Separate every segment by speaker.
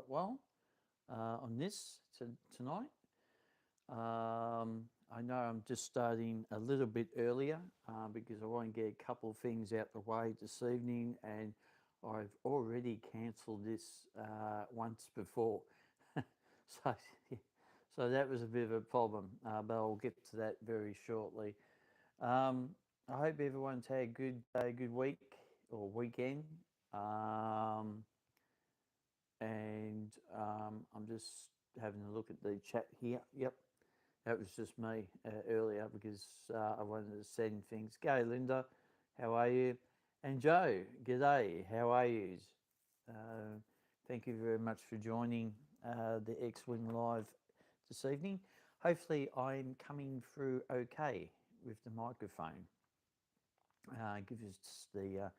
Speaker 1: well on this tonight. I know I'm just starting a little bit earlier because I want to get a couple of things out the way this evening, and I've already cancelled this once before. so, so that was a bit of a problem, but I'll get to that very shortly. Um, I hope everyone's had a good week or weekend. Um, and I'm just having a look at the chat here. Yep, that was just me earlier because I wanted to send things. Go, Linda. How are you? And Joe, g'day. How are you? Uh, Thank you very much for joining the X-Wing Live this evening. Hopefully, I'm coming through okay with the microphone. Give us the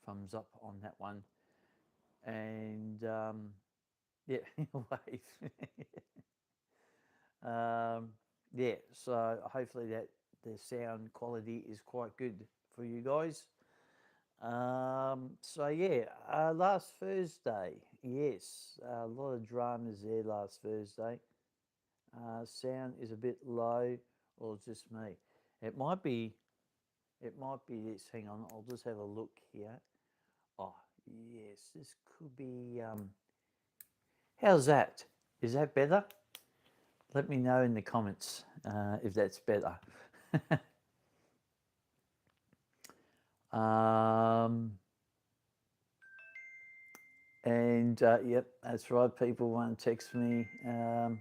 Speaker 1: thumbs up on that one. And yeah, wave. Yeah, so hopefully that the sound quality is quite good for you guys. So yeah, last Thursday, yes, a lot of dramas there last Thursday. Sound is a bit low, or just me. It might be, it might be this. Hang on, I'll just have a look here. Oh, yes, this could be. How's that? Is that better? Let me know in the comments if that's better. um, and yep, that's right. People want to text me. Oh,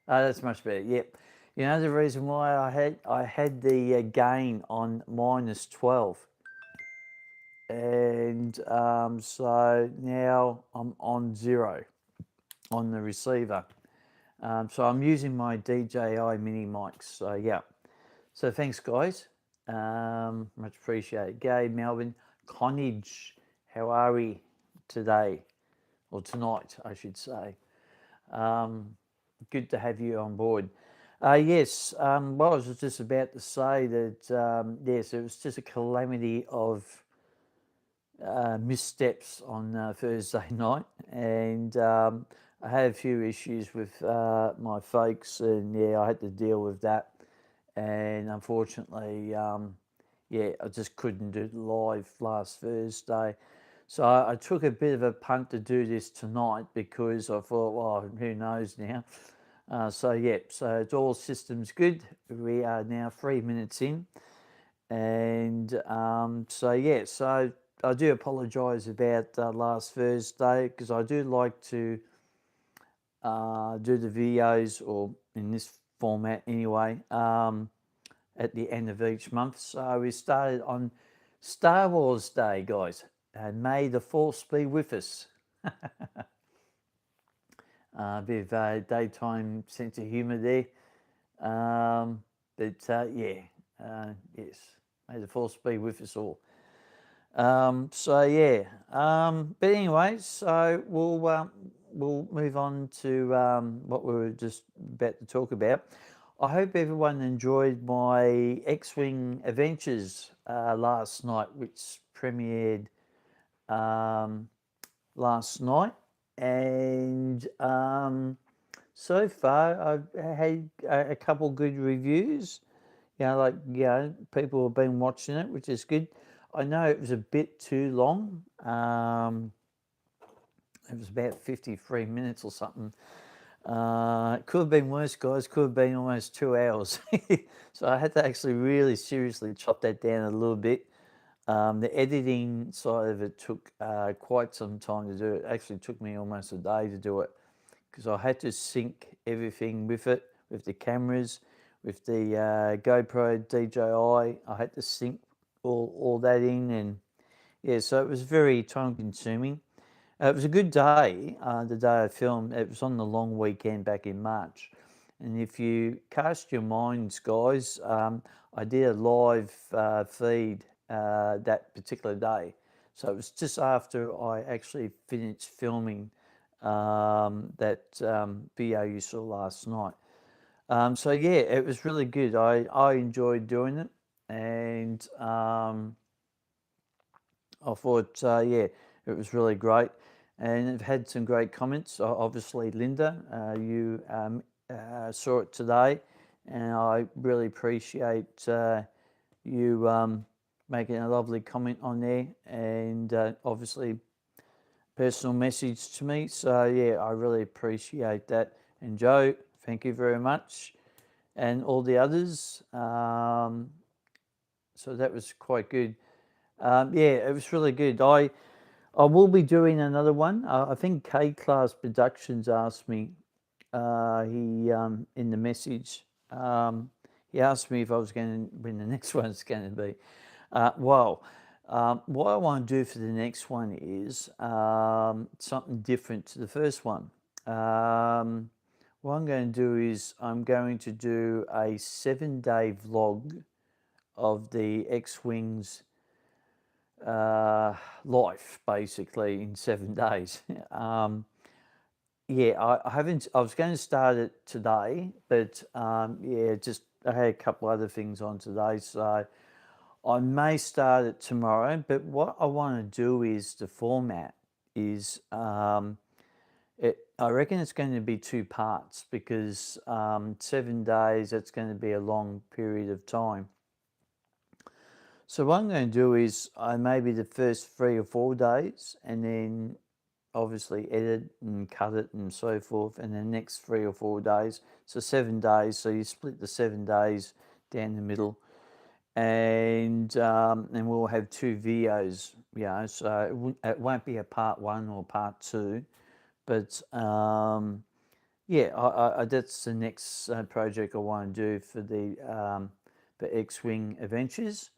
Speaker 1: that's much better. Yep. You know the reason why I had the gain on -12, and so now I'm on 0 on the receiver. So I'm using my DJI mini mics. So yeah. So thanks, guys. Much appreciated. Gay, Melbourne, Connage, how are we today? Or tonight, I should say. Good to have you on board. Yes, well, I was just about to say that, yes, it was just a calamity of missteps on Thursday night. And I had a few issues with my folks, and yeah, I had to deal with that. And unfortunately, yeah, I just couldn't do it live last Thursday. So I took a bit of a punt to do this tonight because I thought, well, who knows now. So yeah, so it's all systems good. We are now 3 minutes in, and so yeah, so I do apologise about last Thursday because I do like to do the videos, or in this format anyway, at the end of each month. So we started on Star Wars Day, guys, and may the Force be with us. A bit of daytime sense of humour there. But yeah, yes, may the Force be with us all. So yeah, but anyway, so we'll move on to what we were just about to talk about. I hope everyone enjoyed my X-Wing Adventures last night, which premiered last night, and so far I've had a couple good reviews. People have been watching it, which is good. I know it was a bit too long. It was about 53 minutes or something. It could have been worse, guys. Could have been almost 2 hours. So I had to actually really seriously chop that down a little bit. The editing side of it took quite some time to do. It actually took me almost a day to do it because I had to sync everything with it, with the cameras, with the GoPro DJI. I had to sync all that in, and yeah, so it was very time consuming. It was a good day, the day I filmed. It was on the long weekend back in March. And if you cast your minds, guys, I did a live feed that particular day. So it was just after I actually finished filming that video you saw last night. So yeah, it was really good. I enjoyed doing it, and I thought, yeah, it was really great. and have had some great comments. Obviously, Linda, you saw it today, and I really appreciate you making a lovely comment on there, and obviously personal message to me. So yeah, I really appreciate that. And Joe, thank you very much, and all the others. So that was quite good. Yeah, it was really good. I will be doing another one. I think K Class Productions asked me. He in the message. He asked me if I was going to when the next one's going to be. Well, what I want to do for the next one is something different to the first one. What I'm going to do is I'm going to do a 7-day vlog of the X-Wings life, basically, in 7 days. Yeah, I haven't. I was going to start it today, but yeah, just I had a couple other things on today, so I may start it tomorrow. But what I want to do is the format is I reckon it's going to be 2 parts because 7 days, that's going to be a long period of time. So what I'm going to do is maybe the first 3 or 4 days, and then obviously edit and cut it and so forth, and the next 3 or 4 days. So 7 days. So you split the 7 days down the middle, and we'll have 2 videos. Yeah, so it won't be a part 1 or part 2, but yeah, that's the next project I want to do for the X-Wing Adventures.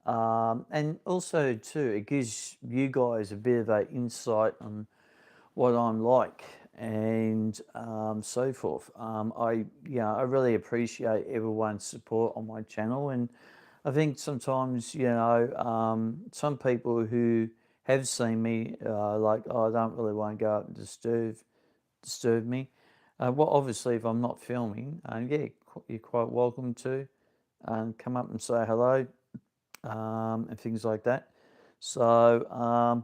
Speaker 1: And also too, it gives you guys a bit of an insight on what I'm like and so forth. I really appreciate everyone's support on my channel, and I think sometimes some people who have seen me like, oh, I don't really want to go up and disturb me. Well, obviously, if I'm not filming, yeah, you're quite welcome to come up and say hello and things like that. So,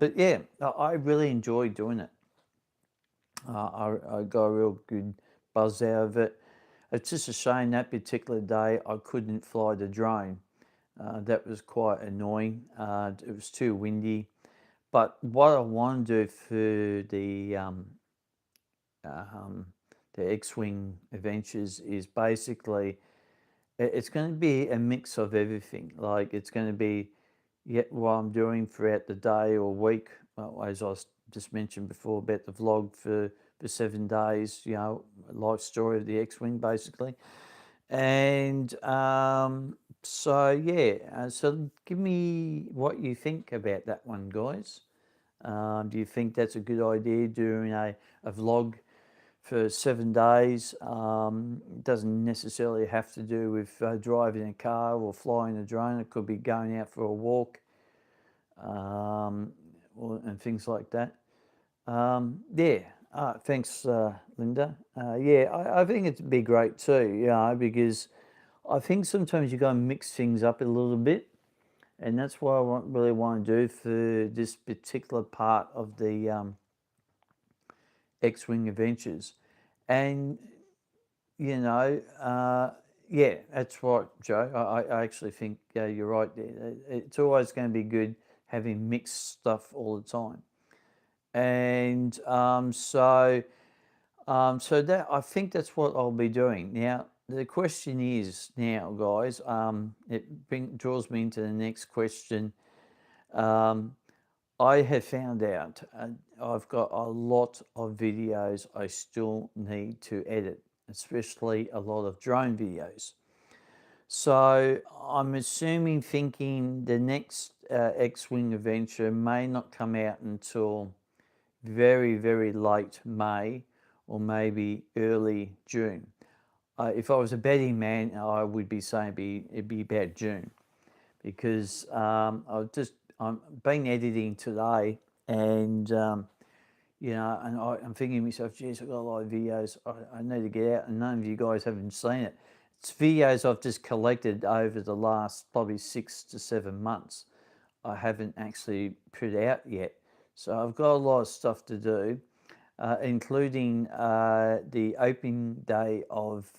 Speaker 1: but yeah, I really enjoy doing it. I got a real good buzz out of it. It's just a shame that particular day I couldn't fly the drone. That was quite annoying. It was too windy. But what I want to do for the X-Wing Adventures is basically it's going to be a mix of everything. Like it's going to be what I'm doing throughout the day or week. Well, as I just mentioned before about the vlog for 7 days, life story of the X-Wing basically. And so yeah, so give me what you think about that one, guys. Do you think that's a good idea, doing a vlog for 7 days? Doesn't necessarily have to do with driving a car or flying a drone. It could be going out for a walk and things like that. Yeah, thanks, Linda. Yeah, I think it'd be great too, because I think sometimes you got to mix things up a little bit, and that's what I really want to do for this particular part of the X-Wing Adventures. And, yeah, that's right, Joe. I actually think you're right there. It's always going to be good having mixed stuff all the time. And so that I think that's what I'll be doing. Now, the question is now, guys, it draws me into the next question. I have found out I've got a lot of videos I still need to edit, especially a lot of drone videos. So I'm thinking the next X-Wing adventure may not come out until very, very late May or maybe early June. If I was a betting man, I would be saying it'd be about June, because I'm been editing today, and and I'm thinking to myself, geez, I've got a lot of videos I need to get out, and none of you guys haven't seen it. It's videos I've just collected over the last probably 6 to 7 months. I haven't actually put out yet. So I've got a lot of stuff to do, including the opening day of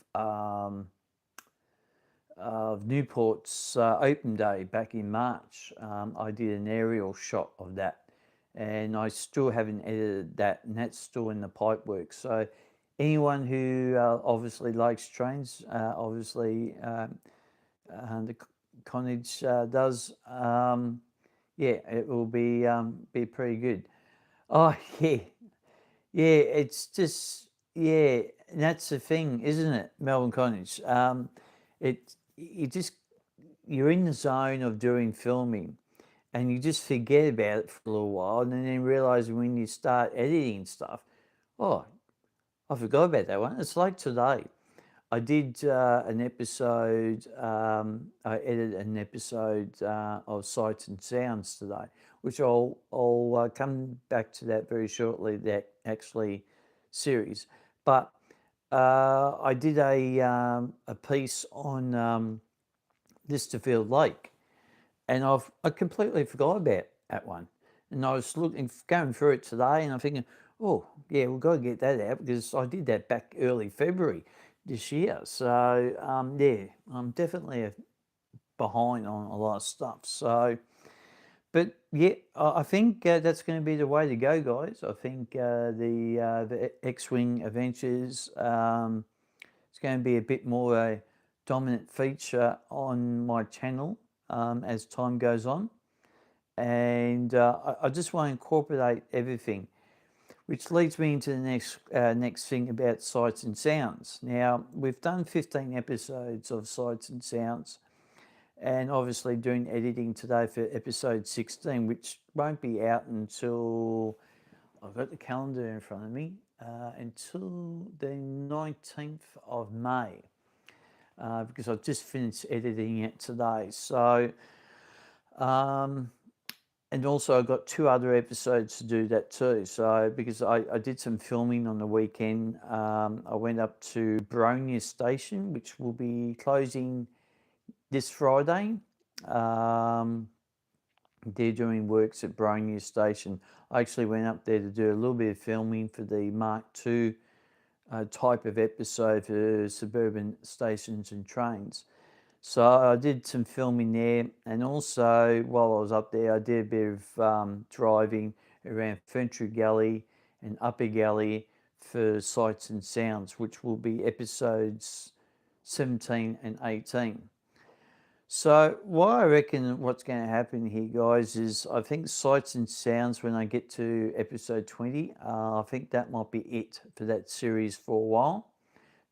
Speaker 1: Newport's open day back in March. I did an aerial shot of that, and I still haven't edited that, and that's still in the pipework. So anyone who obviously likes trains, obviously the Connage does, yeah, it will be pretty good. Oh yeah, yeah, it's just, yeah, and that's the thing, isn't it, Melbourne College? You just, you're in the zone of doing filming, and you just forget about it for a little while, and then realize when you start editing stuff, oh, I forgot about that one. It's like today. I did an episode. I edited an episode of Sights and Sounds today, which I'll come back to that very shortly. That actually series, but I did a piece on Listerfield Lake, and I completely forgot about that one. And I was going through it today, and I'm thinking, oh yeah, we've got to get that out because I did that back early February this year. So yeah, I'm definitely behind on a lot of stuff. So, but yeah, I think that's going to be the way to go, guys. I think the X-Wing Adventures it's going to be a bit more a dominant feature on my channel as time goes on, and I just want to incorporate everything, which leads me into the next thing about Sights and Sounds. Now, we've done 15 episodes of Sights and Sounds, and obviously doing editing today for episode 16, which won't be out until, I've got the calendar in front of me, until the 19th of May, because I've just finished editing it today. So, and also I've got 2 other episodes to do that too. So because I did some filming on the weekend, I went up to Boronia Station, which will be closing this Friday. They're doing works at Boronia Station. I actually went up there to do a little bit of filming for the Mark II type of episode for suburban stations and trains. So I did some filming there, and also while I was up there, I did a bit of driving around Ferntree Gully and Upper Gully for Sights and Sounds, which will be episodes 17 and 18. So what I reckon what's going to happen here, guys, is I think Sights and Sounds, when I get to episode 20, I think that might be it for that series for a while,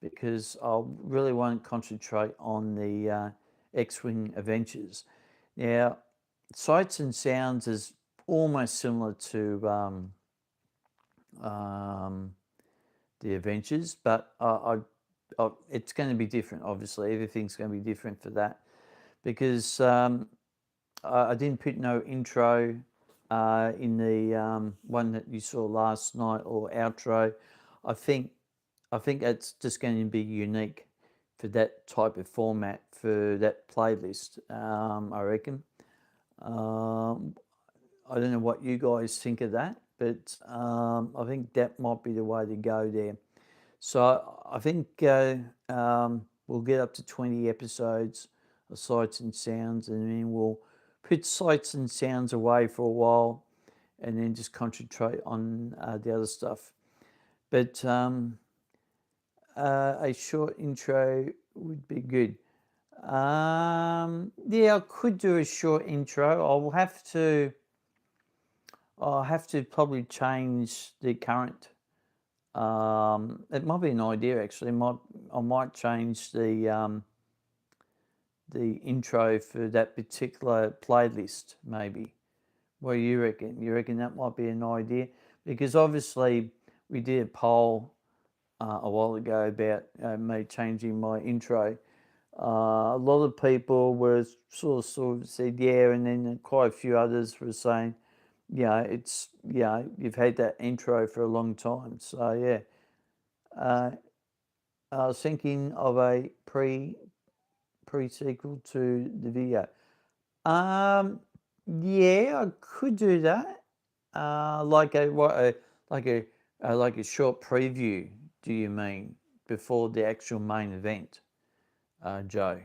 Speaker 1: because I really want to concentrate on the X-Wing Adventures. Now, Sights and Sounds is almost similar to the Adventures, but it's going to be different, obviously. Everything's going to be different for that, because I didn't put no intro in the one that you saw last night, or outro. I think it's just going to be unique for that type of format for that playlist. I reckon. I don't know what you guys think of that, but I think that might be the way to go there. So I think we'll get up to 20 episodes of Sights and Sounds, and then we'll put Sights and Sounds away for a while, and then just concentrate on the other stuff. But a short intro would be good. Yeah, I could do a short intro. I'll have to probably change the current. It might be an idea actually. I might change the intro for that particular playlist maybe. What do you reckon? You reckon that might be an idea? Because obviously we did a poll a while ago about me changing my intro. A lot of people were sort of said yeah, and then quite a few others were saying, it's you've had that intro for a long time. So yeah, I was thinking of a pre-sequel to the video. Yeah, I could do that. Like a what? Like a short preview? Do you mean before the actual main event, Joe?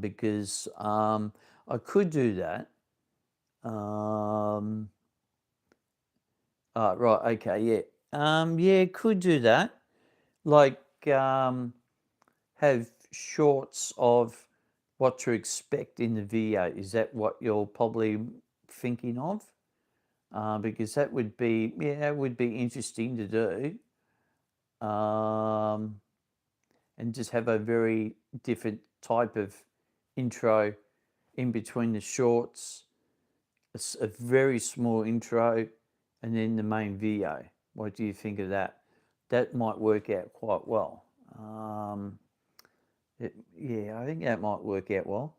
Speaker 1: Because I could do that. Right. Okay. Yeah. Yeah. Could do that. Like have shorts of what to expect in the video. Is that what you're probably thinking of? Because that would be interesting to do. And just have a very different type of intro in between the shorts, a very small intro, and then the main video. What do you think of that? That might work out quite well. Yeah, I think that might work out well.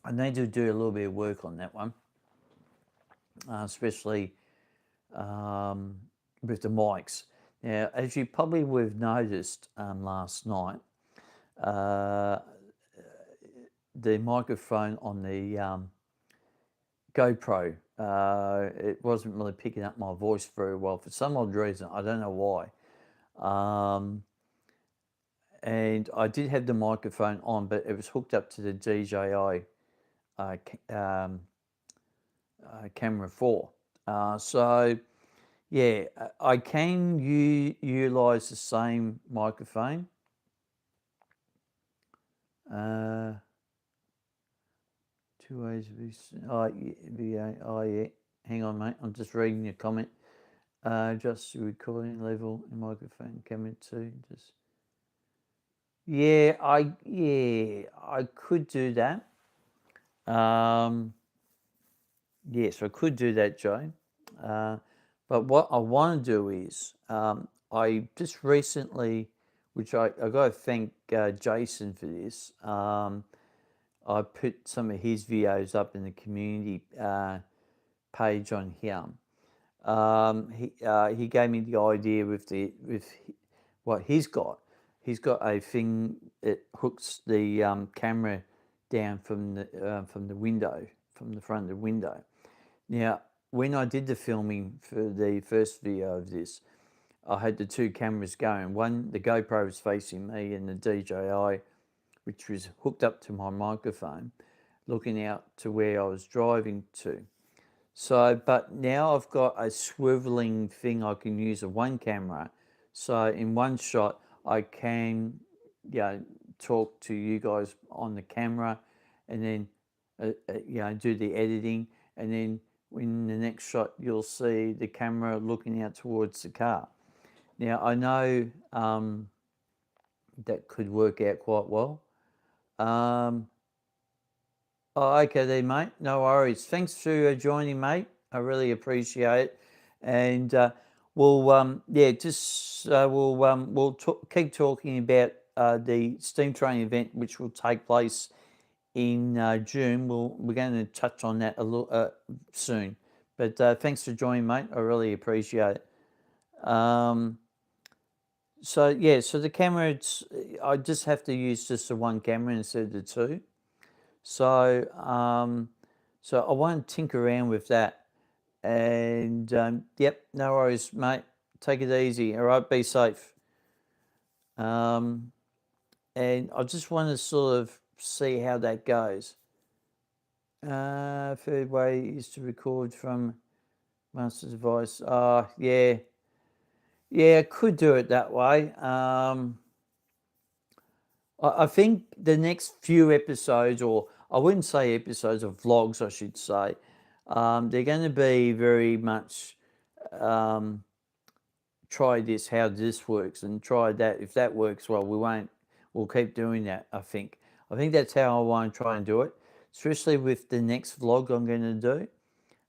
Speaker 1: I need to do a little bit of work on that one, especially with the mics. Now, as you probably would have noticed last night, the microphone on the GoPro, it wasn't really picking up my voice very well for some odd reason. I don't know why. And I did have the microphone on, but it was hooked up to the DJI Camera 4. So, yeah, I can utilize the same microphone. Two ways of yeah. Hang on, mate. I'm just reading your comment. Just the recording level and microphone camera 2. Just I could do that. Yes, I could do that, Joe. But what I want to do is, I just recently, which I got to thank Jason for this. I put some of his videos up in the community page on him. He gave me the idea with what he's got. He's got a thing that hooks the camera down from the window, from the front of the window. Now, when I did the filming for the first video of this, I had the two cameras going. One, the GoPro was facing me, and the DJI, which was hooked up to my microphone, looking out to where I was driving to. So, but now I've got a swiveling thing I can use of one camera. So in one shot, I can, talk to you guys on the camera, and then, do the editing, and then in the next shot, you'll see the camera looking out towards the car. Now I know that could work out quite well. Okay then, mate. No worries. Thanks for joining, mate. I really appreciate it. And we'll keep talking about the Steam Training event, which will take place in June. We're going to touch on that a little soon. But thanks for joining, mate. I really appreciate it. So the camera, I just have to use just the one camera instead of the two. So I want to tinker around with that. And yep, no worries, mate. Take it easy. All right, be safe. And I just want to sort of see how that goes. Third way is to record from master device. Yeah, I could do it that way. I think the next few episodes, or I wouldn't say episodes of vlogs, I should say, they're going to be very much try this, how this works, and try that. If that works well, we'll keep doing that, I think. I think that's how I want to try and do it, especially with the next vlog I'm going to do.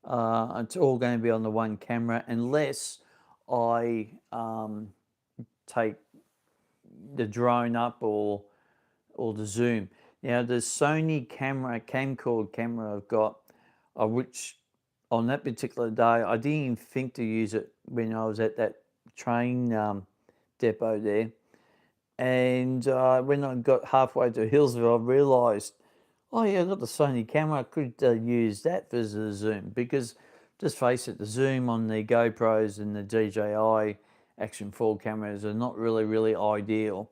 Speaker 1: It's all going to be on the one camera, unless I take the drone up or the zoom. Now the Sony camcorder camera I've got, which on that particular day I didn't even think to use it when I was at that train depot there. And when I got halfway to Hillsville, I realised Oh yeah, I got the Sony camera. I could use that for the zoom because, just face it, the zoom on the GoPros and the DJI Action 4 cameras are not really ideal.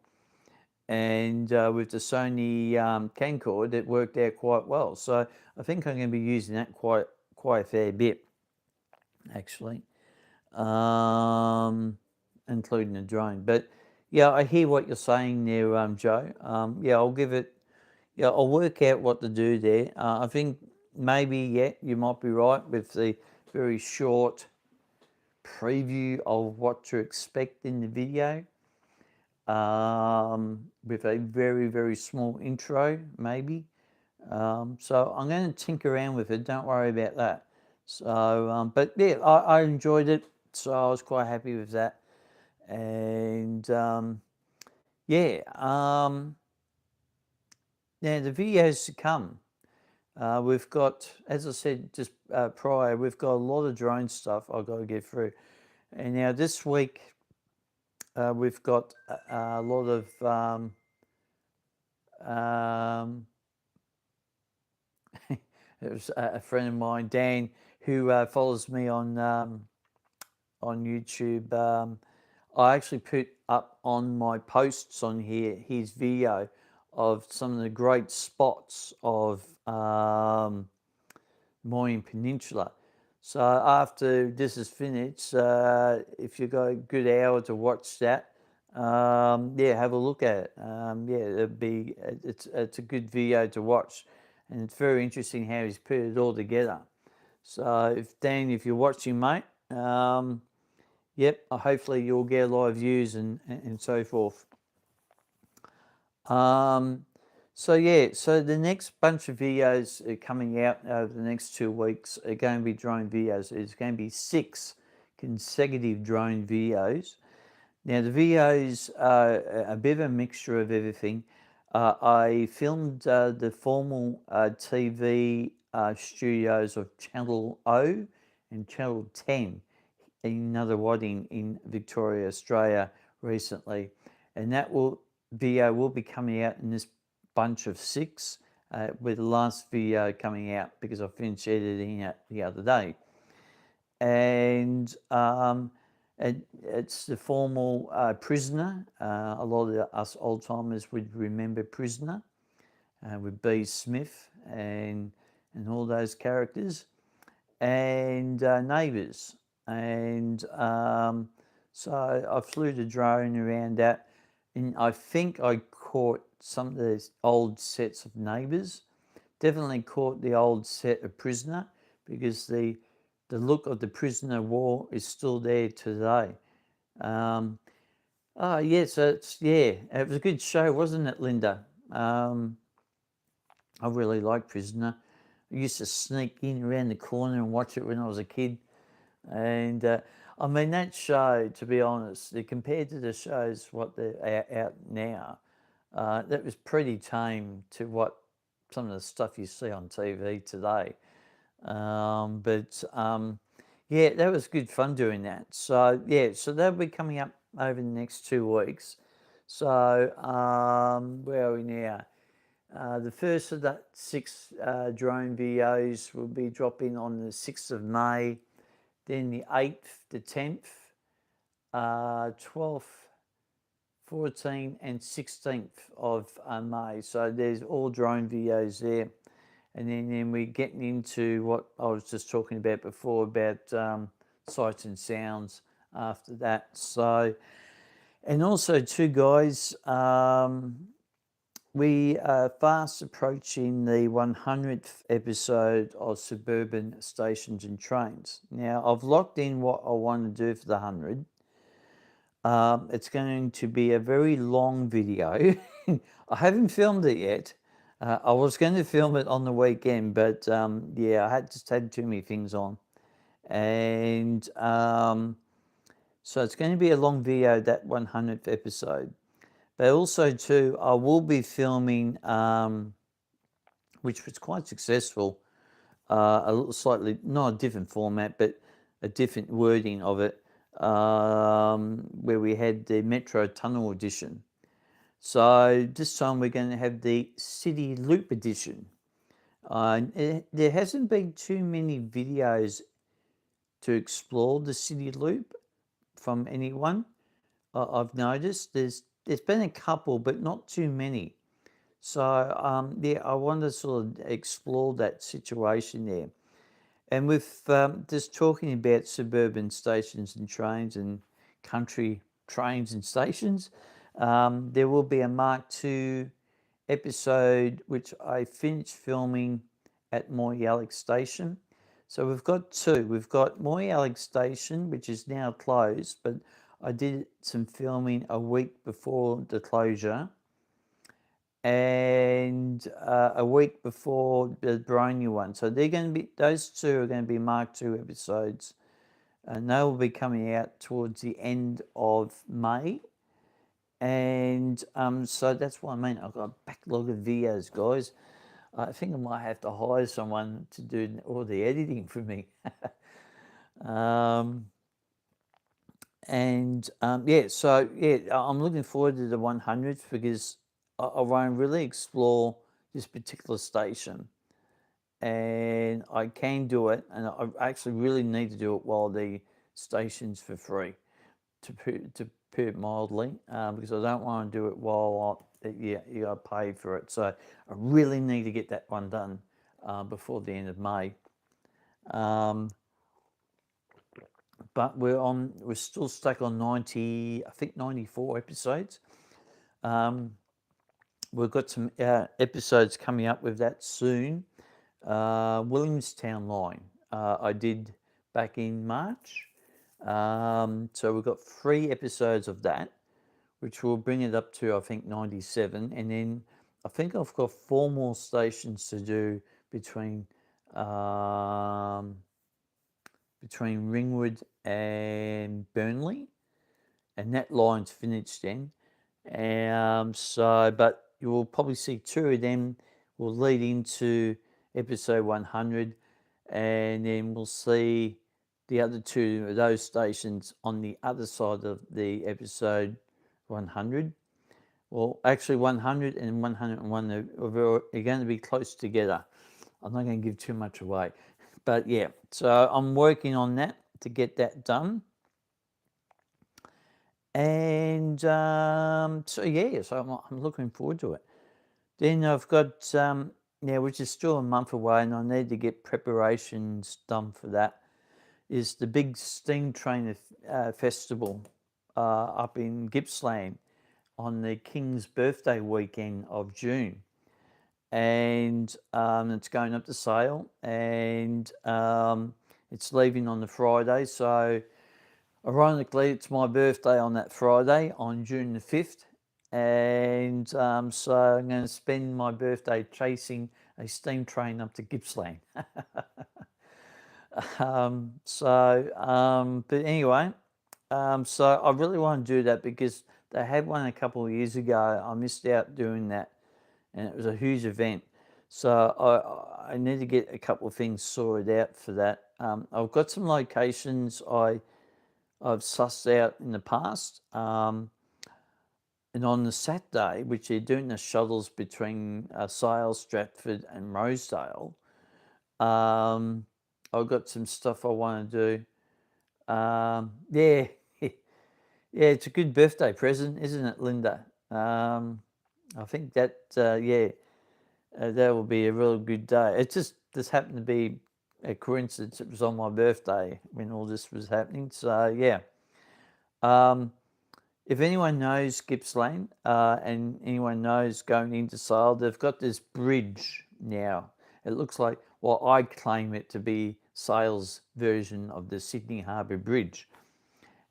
Speaker 1: And with the Sony camcorder, it worked out quite well. So I think I'm going to be using that quite a fair bit, actually, including the drone. But yeah, I hear what you're saying there, Joe. Yeah, I'll give it. Yeah, I'll work out what to do there. I think maybe, yeah, you might be right with the very short preview of what to expect in the video, with a very small intro, maybe. So I'm going to tinker around with it. Don't worry about that. So, but yeah, I enjoyed it. So I was quite happy with that. And yeah, now the videos to come. We've got, as I said just prior, we've got a lot of drone stuff I've got to get through. And now this week, we've got a lot of it was a friend of mine, Dan, who follows me on YouTube. I actually put up on my posts on here his video of some of the great spots of Moyne Peninsula. So after this is finished, if you've got a good hour to watch that, yeah, have a look at it. Yeah, it's a good video to watch, and it's very interesting how he's put it all together. So if you're watching, mate, yep, hopefully you'll get a lot of views and so forth. So yeah, so the next bunch of videos are coming out over the next 2 weeks are going to be drone videos. It's going to be 6 consecutive drone videos. Now the videos are a bit of a mixture of everything. I filmed the formal TV studios of Channel O and Channel 10 in Nunawading in Victoria, Australia recently, and that video will be coming out in this bunch of 6, with the last video coming out because I finished editing it the other day. And it's the formal Prisoner. A lot of us old timers would remember Prisoner with B. Smith and all those characters, and Neighbours. And so I flew the drone around that, and I think I caught some of those old sets of Neighbours. Definitely caught the old set of Prisoner, because the look of the Prisoner War is still there today. Oh yes, it was a good show, wasn't it, Linda? I really like Prisoner. I used to sneak in around the corner and watch it when I was a kid. And I mean, that show, to be honest, compared to the shows what they're out now, that was pretty tame to what some of the stuff you see on TV today. Yeah, that was good fun doing that. So yeah, so that'll be coming up over the next 2 weeks. So where are we now? The first of the 6 drone videos will be dropping on the 6th of May, then the 8th, the 10th, 12th, 14th and 16th of May. So there's all drone videos there. And then we're getting into what I was just talking about before, about sights and sounds after that. So, and also too, guys, we are fast approaching the 100th episode of Suburban Stations and Trains. Now, I've locked in what I want to do for the 100. It's going to be a very long video. I haven't filmed it yet. I was going to film it on the weekend, but yeah, I just had too many things on. And so it's going to be a long video, that 100th episode. But also too, I will be filming, which was quite successful, a little slightly, not a different format, but a different wording of it, where we had the Metro Tunnel edition. So this time we're going to have the City Loop edition. There hasn't been too many videos to explore the City Loop from anyone. I've noticed there's been a couple, but not too many. So yeah, I want to sort of explore that situation there. And with just talking about suburban stations and trains and country trains and stations, there will be a Mark II episode which I finished filming at Moyalloc Station. So we've got two. We've got Moyalloc Station, which is now closed, but I did some filming a week before the closure, and a week before the Boronia one. So they're going to be, those two are going to be Mark II episodes, and they will be coming out towards the end of May. And so that's what I mean. I've got a backlog of videos, guys. I think I might have to hire someone to do all the editing for me. Yeah, so yeah, I'm looking forward to the 100th because I want to really explore this particular station, and I can do it, and I actually really need to do it while the station's for free, to put it mildly, because I don't want to do it while you got to pay for it. So I really need to get that one done before the end of May. But we're still stuck on 90, I think 94 episodes. We've got some episodes coming up with that soon. Williamstown Line, I did back in March. So we've got 3 episodes of that, which will bring it up to, I think, 97. And then I think I've got 4 more stations to do between Ringwood and Burnley, and that line's finished then. But you will probably see 2 of them will lead into episode 100, and then we'll see the other 2 of those stations on the other side of the episode 100. Well, actually 100 and 101 are going to be close together. I'm not going to give too much away. But yeah, so I'm working on that to get that done. And so yeah, so I'm looking forward to it. Then I've got, which is still a month away, and I need to get preparations done for that, is the big Steam Train Festival up in Gippsland on the King's birthday weekend of June. And it's going up to Sale, and it's leaving on the Friday. So ironically, it's my birthday on that Friday, on June the 5th. And so I'm going to spend my birthday chasing a steam train up to Gippsland. But anyway, so I really want to do that because they had one a couple of years ago. I missed out doing that, and it was a huge event. So I need to get a couple of things sorted out for that. I've got some locations I've sussed out in the past. And on the Saturday, which they're doing the shuttles between Sale, Stratford and Rosedale, I've got some stuff I want to do. Yeah, yeah, it's a good birthday present, isn't it, Linda? I think that, that will be a real good day. It just happened to be a coincidence. It was on my birthday when all this was happening. So, yeah. If anyone knows Gippsland and anyone knows going into Sale, they've got this bridge now. It looks like, well, I claim it to be Sale's version of the Sydney Harbour Bridge.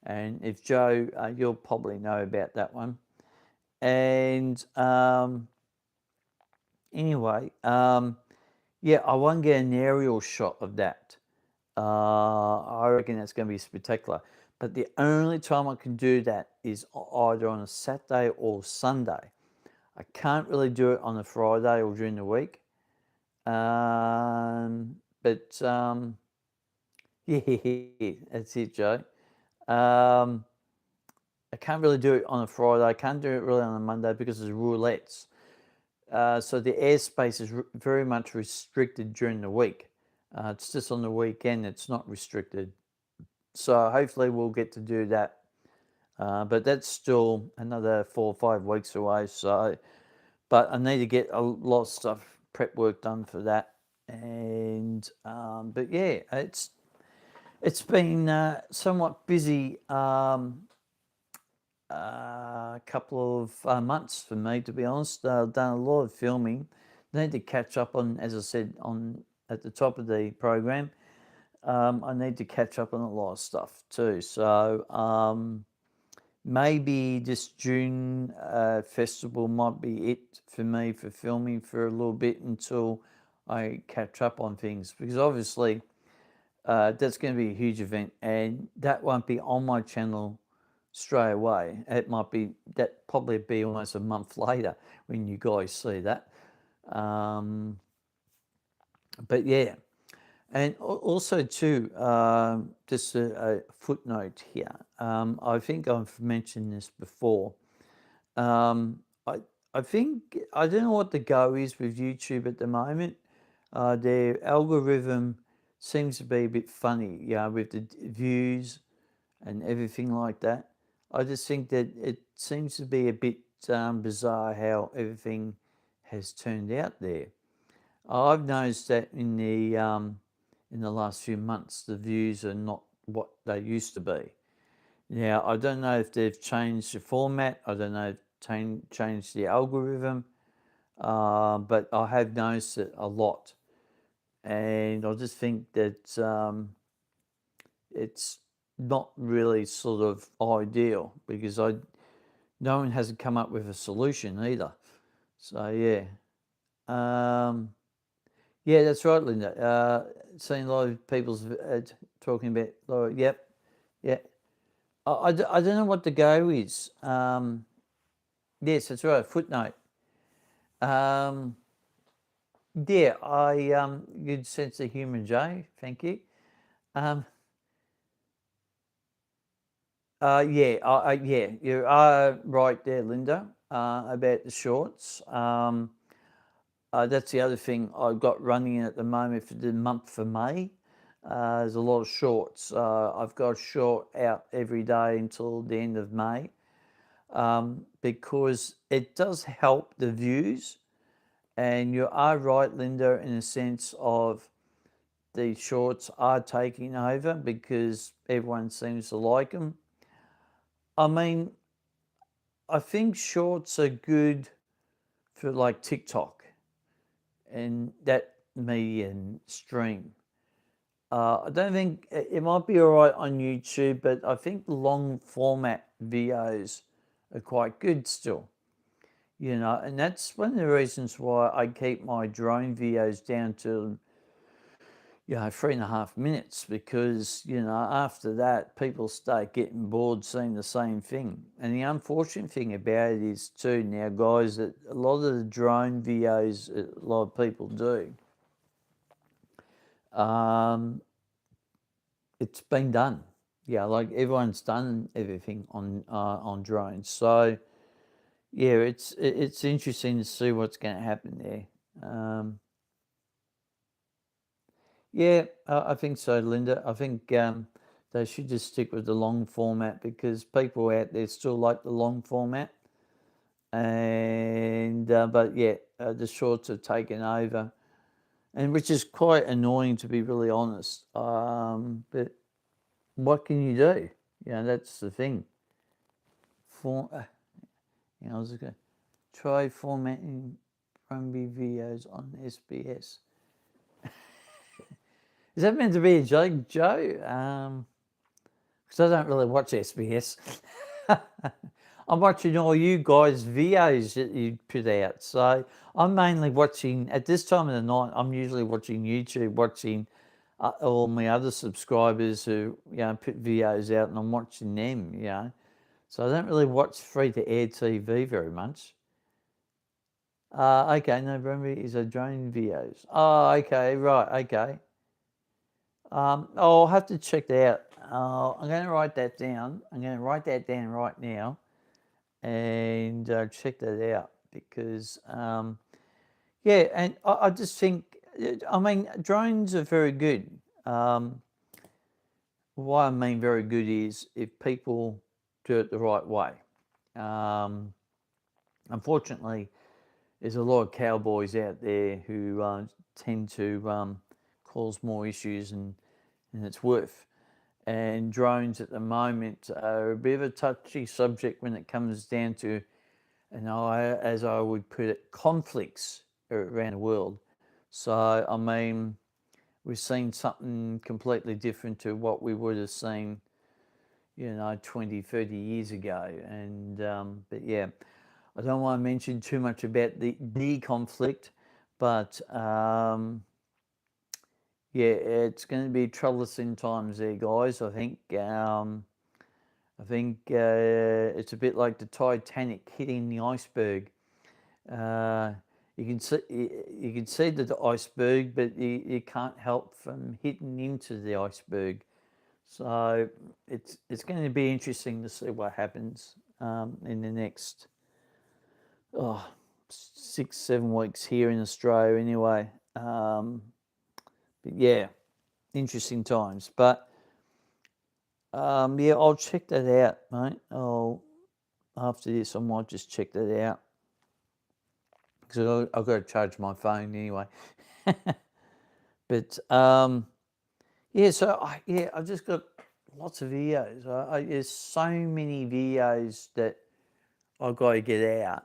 Speaker 1: And if Joe, you'll probably know about that one. And anyway, yeah, I want to get an aerial shot of that. I reckon that's going to be spectacular. But the only time I can do that is either on a Saturday or Sunday. I can't really do it on a Friday or during the week. Yeah, that's it, Joe. I can't really do it on a Friday. I can't do it really on a Monday because there's roulettes. So the airspace is very much restricted during the week. It's just on the weekend it's not restricted. So hopefully we'll get to do that. But that's still another 4 or 5 weeks away. So, but I need to get a lot of stuff, prep work done for that. And but yeah, it's been somewhat busy. Couple of months for me, to be honest. I've done a lot of filming. Need to catch up on, as I said on at the top of the program. I need to catch up on a lot of stuff too. So maybe this June festival might be it for me for filming for a little bit until I catch up on things, because obviously that's going to be a huge event, and that won't be on my channel straight away. It might be that probably be almost a month later when you guys see that. But yeah, and also too, just a footnote here. I think I've mentioned this before. I think I don't know what the go is with YouTube at the moment. Their algorithm seems to be a bit funny, with the views and everything like that. I just think that it seems to be a bit bizarre how everything has turned out there. I've noticed that in the last few months, the views are not what they used to be. Now, I don't know if they've changed the format. I don't know if changed the algorithm, but I have noticed it a lot, and I just think that it's not really sort of ideal, because no one hasn't come up with a solution either. So yeah, yeah, that's right, Linda. Seen a lot of people's talking about. Yep, yeah. I don't know what the go is. Yes, that's right. Footnote. Um, yeah, good sense of humour, Jay. Thank you. Um, yeah, you are right there, Linda, about the shorts. That's the other thing I've got running at the moment for the month for May. There's a lot of shorts. I've got a short out every day until the end of May, because it does help the views. And you are right, Linda, in a sense of the shorts are taking over because everyone seems to like them. I mean, I think shorts are good for like TikTok and that medium stream. I don't think it might be all right on YouTube, but I think long format videos are quite good still. And that's one of the reasons why I keep my drone videos down to 3.5 minutes, because after that people start getting bored seeing the same thing. And the unfortunate thing about it is too now, guys, that a lot of the drone videos a lot of people do, it's been done. Like everyone's done everything on drones. So yeah, it's interesting to see what's going to happen there. Yeah, I think so, Linda. I think they should just stick with the long format, because people out there still like the long format. And but yeah, the shorts have taken over, and which is quite annoying, to be really honest. But what can you do? That's the thing. I was going to try formatting Brumby videos on SBS. Is that meant to be a joke, Joe? Because I don't really watch SBS. I'm watching all you guys' videos that you put out. So I'm mainly watching, at this time of the night, I'm usually watching YouTube, watching all my other subscribers who, put videos out, and I'm watching them. So I don't really watch free-to-air TV very much. Okay, November is a drone videos. Oh, okay, right, okay. I'll have to check that out. I'm going to write that down. I'm going to write that down right now and check that out, because Yeah, and I just think, I mean, drones are very good. Why I mean very good is if people do it the right way. Unfortunately, there's a lot of cowboys out there who tend to cause more issues than it's worth. And drones at the moment are a bit of a touchy subject when it comes down to, as I would put it, conflicts around the world. So, I mean, we've seen something completely different to what we would have seen, 20, 30 years ago. But yeah, I don't want to mention too much about the conflict, but yeah, it's going to be troublesome times there, guys. I think it's a bit like the Titanic hitting the iceberg. You can see the iceberg, but you can't help from hitting into the iceberg. So it's going to be interesting to see what happens in the next 6-7 weeks here in Australia. Anyway, but yeah, interesting times. But yeah, I'll check that out, mate. After this, I might just check that out because I've got to charge my phone anyway. But yeah, so I've just got lots of videos. There's so many videos that I've got to get out.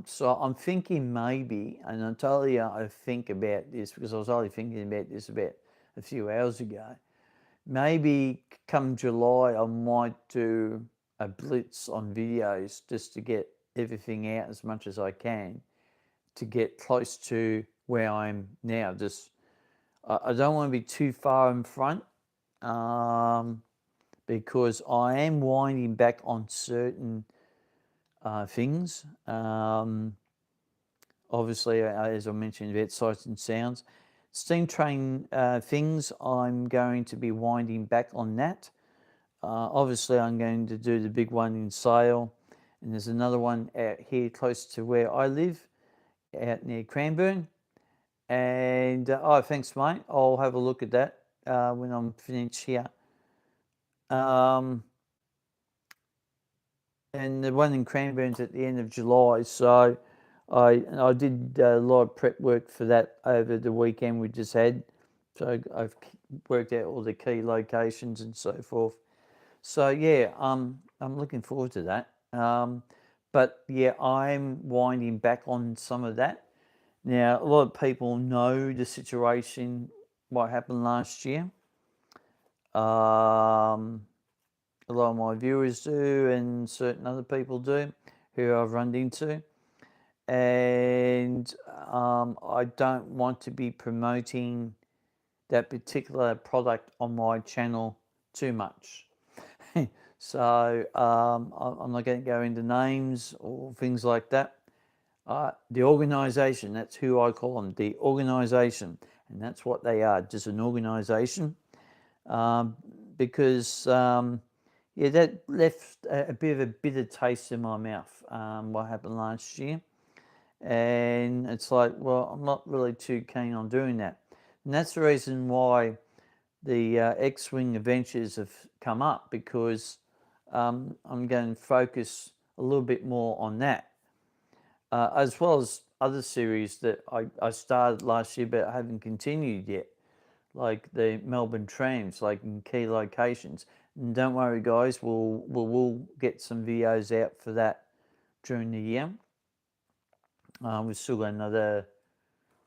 Speaker 1: So I'm thinking maybe, and I tell you, I think about this because I was only thinking about this about a few hours ago. Maybe come July, I might do a blitz on videos just to get everything out as much as I can to get close to where I am now. Just I don't want to be too far in front because I am winding back on certain things. Obviously, as I mentioned about sights and sounds. Steam train things, I'm going to be winding back on that. Obviously, I'm going to do the big one in Sale, and there's another one out here close to where I live, out near Cranbourne. And thanks, mate. I'll have a look at that when I'm finished here. And the one in Cranbourne's at the end of July, so I did a lot of prep work for that over the weekend we just had. So I've worked out all the key locations and so forth. So yeah, I'm looking forward to that. But yeah, I'm winding back on some of that. Now, a lot of people know the situation, what happened last year. A lot of my viewers do, and certain other people do, who I've run into. And I don't want to be promoting that particular product on my channel too much. So I'm not going to go into names or things like that. The organisation, that's who I call them, the organisation. And that's what they are, just an organisation. Because, yeah, that left a bit of a bitter taste in my mouth, what happened last year. And it's like, well, I'm not really too keen on doing that. And that's the reason why the X-Wing Adventures have come up, because I'm going to focus a little bit more on that, as well as other series that I started last year but haven't continued yet, like the Melbourne Trams, like in key locations. And don't worry, guys, we'll get some videos out for that during the year. We've still got another,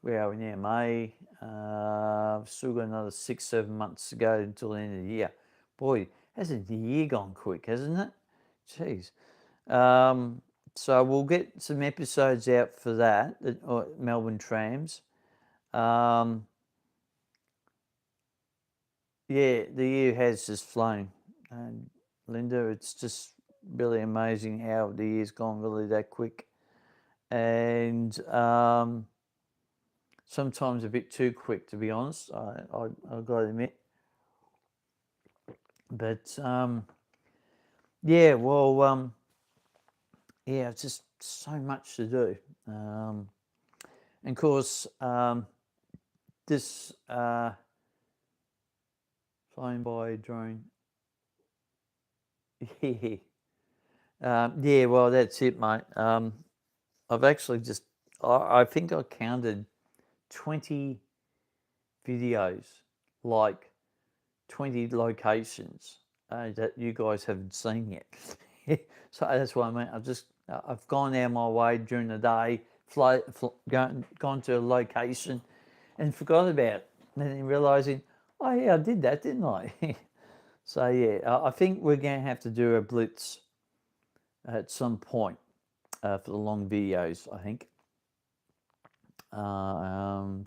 Speaker 1: where are we now? May. We've still got another 6-7 months to go until the end of the year. Boy, hasn't the year gone quick, hasn't it? Jeez. So we'll get some episodes out for that, Melbourne Trams. Yeah, the year has just flown. And Linda, it's just really amazing how the year's gone really that quick. And sometimes a bit too quick, to be honest, I've got to admit. But yeah, well, yeah, it's just so much to do. And of course, this flying by drone. Yeah, well, that's it, mate. I've actually just, I think I counted 20 videos, like 20 locations that you guys haven't seen yet. So that's what I mean. I've gone out my way during the day, gone to a location and forgot about it. And then realizing, oh yeah, I did that, didn't I? So yeah, I think we're going to have to do a blitz at some point for the long videos, I think.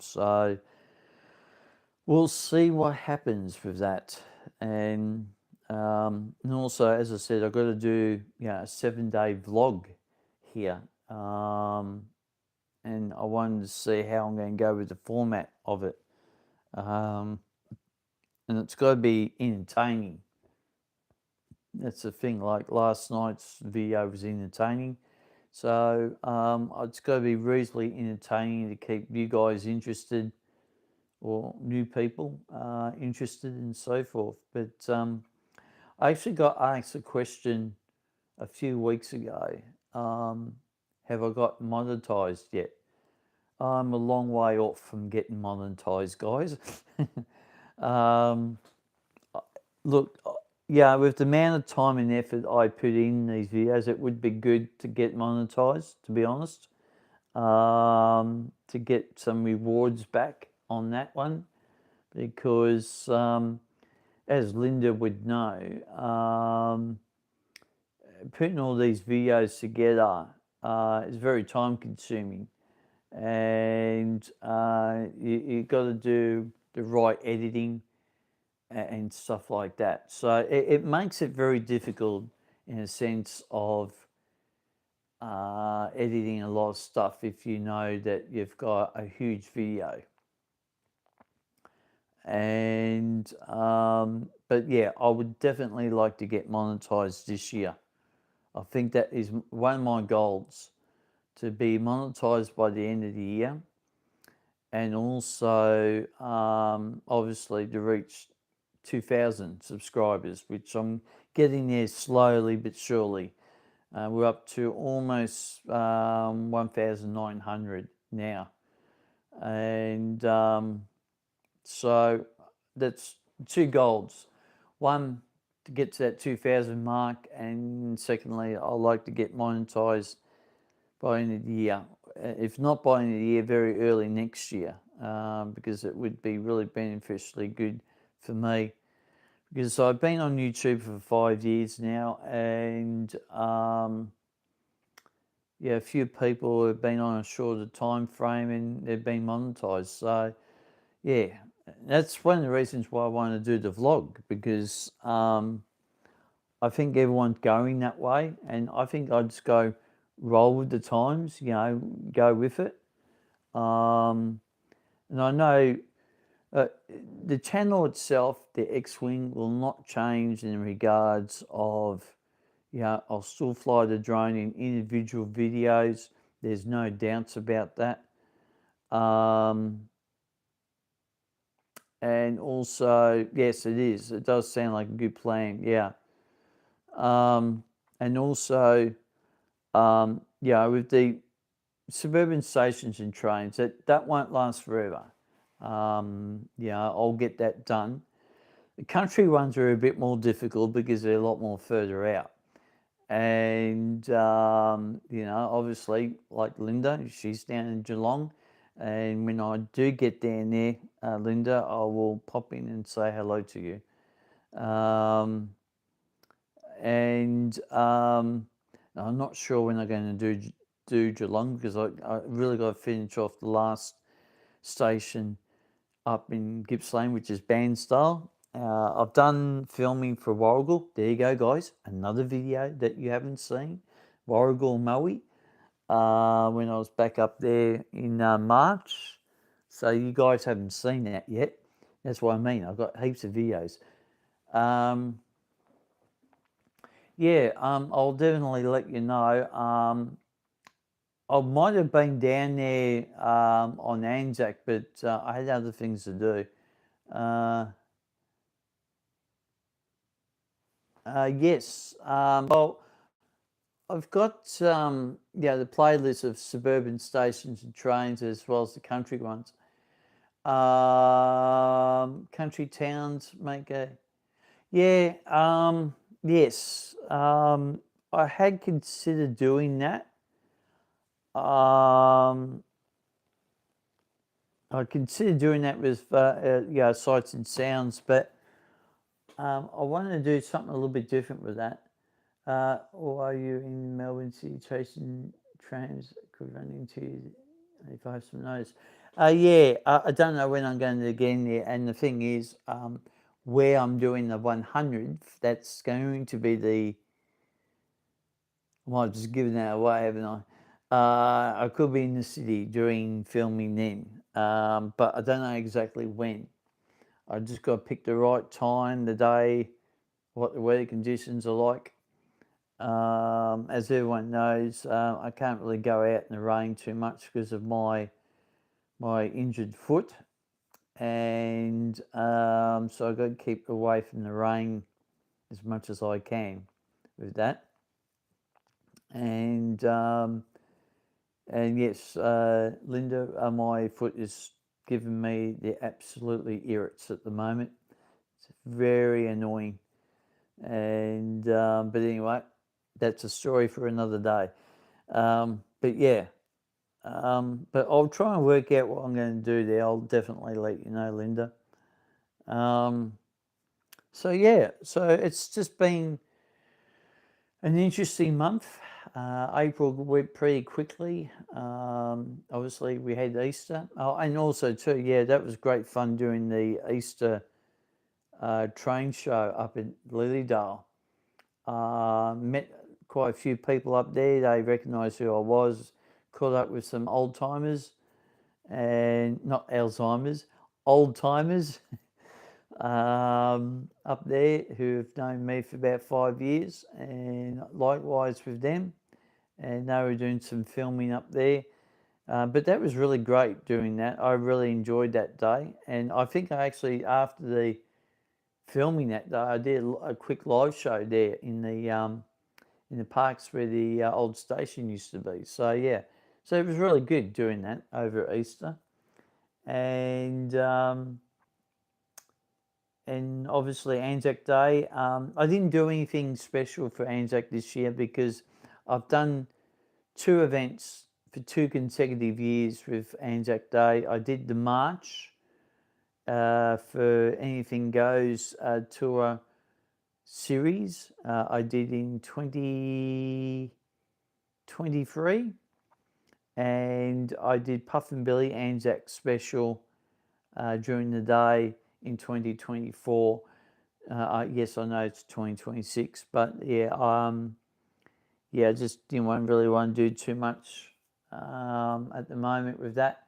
Speaker 1: So we'll see what happens with that. And also, as I said, I've got to do a 7-day vlog here. And I wanted to see how I'm going to go with the format of it. And it's got to be entertaining. That's the thing. Like last night's video was entertaining. So it's got to be reasonably entertaining to keep you guys interested, or new people interested, and so forth. But I actually got asked a question a few weeks ago. Have I got monetized yet? I'm a long way off from getting monetized, guys. Look, yeah, with the amount of time and effort I put in these videos, it would be good to get monetized, to be honest, to get some rewards back on that one, because as Linda would know, putting all these videos together is very time consuming, and you got to do the right editing and stuff like that. So it makes it very difficult in a sense of editing a lot of stuff if you know that you've got a huge video. And but yeah, I would definitely like to get monetized this year. I think that is one of my goals, to be monetized by the end of the year, and also obviously to reach 2,000 subscribers, which I'm getting there slowly but surely. We're up to almost 1,900 now, and so that's 2 goals. One, to get to that 2,000 mark, and secondly, I'd like to get monetized by end of the year. If not by end of the year, very early next year, because it would be really beneficially good for me. Because I've been on YouTube for 5 years now, and a few people have been on a shorter time frame and they've been monetized. So yeah, that's one of the reasons why I want to do the vlog, because I think everyone's going that way, and I think I'd just go roll with the times, go with it. And I know the channel itself, the X-Wing, will not change in regards of, I'll still fly the drone in individual videos. There's no doubts about that. And also, yes, it is. It does sound like a good plan, yeah. And also, with the suburban stations and trains, that won't last forever. I'll get that done. The country ones are a bit more difficult because they're a lot more further out. And, obviously, like Linda, she's down in Geelong. And when I do get down there, Linda, I will pop in and say hello to you. I'm not sure when I'm going to do Geelong, because I really got to finish off the last station up in Gippsland, which is Bairnsdale. I've done filming for Warragul. There you go, guys. Another video that you haven't seen. Warragul Maui, when I was back up there in March. So you guys haven't seen that yet. That's what I mean. I've got heaps of videos. I'll definitely let you know. I might have been down there on Anzac, but I had other things to do. Yes. Well, I've got the playlist of suburban stations and trains as well as the country ones. Country towns make a yeah. Yes. I had considered doing that. I considered doing that with sights and sounds, but I wanted to do something a little bit different with that. Or are you in Melbourne City chasing trams that could run into you if I have some notice? Yeah, I don't know when I'm going to get in there. And the thing is, where I'm doing the 100th, that's going to be the. Well, I've just given that away, haven't I? I could be in the city doing filming then, but I don't know exactly when. I just got to pick the right time, the day, what the weather conditions are like. As everyone knows, I can't really go out in the rain too much because of my injured foot, and so I've got to keep away from the rain as much as I can with that. And yes, Linda, my foot is giving me the absolutely irrits at the moment. It's very annoying, and but anyway, that's a story for another day. But yeah, but I'll try and work out what I'm going to do there. I'll definitely let you know, Linda. So yeah, so it's just been an interesting month. April went pretty quickly. Obviously, we had Easter. Oh, and also, too, yeah, that was great fun doing the Easter train show up in Lilydale. Met quite a few people up there. They recognised who I was. Caught up with some old timers, and not Alzheimer's, old timers up there who have known me for about 5 years, and likewise with them. And they were doing some filming up there. But that was really great doing that. I really enjoyed that day. And I think I actually, after the filming that day, I did a quick live show there in the parks where the old station used to be. So yeah, so it was really good doing that over Easter, and obviously Anzac Day. I didn't do anything special for Anzac this year because I've done 2 events for 2 consecutive years with Anzac Day. I did the march for Anything Goes tour series. I did in 2023, and I did Puff and Billy Anzac special during the day in 2024. Yes, I know it's 2026, but yeah, I just didn't really want to do too much at the moment with that.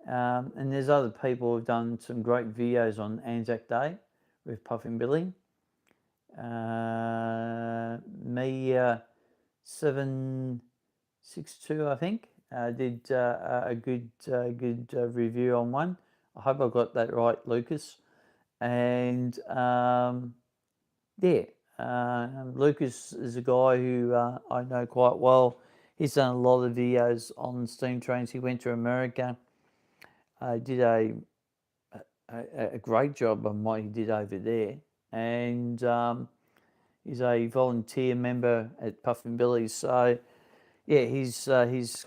Speaker 1: And there's other people who've done some great videos on Anzac Day with Puff and Billy. Me 762, I think, did a good review on one. I hope I got that right, Lucas. And yeah, Lucas is a guy who I know quite well. He's done a lot of videos on steam trains. He went to America. Did a great job on what he did over there, and he's a volunteer member at Puff and Billy's. So yeah, he's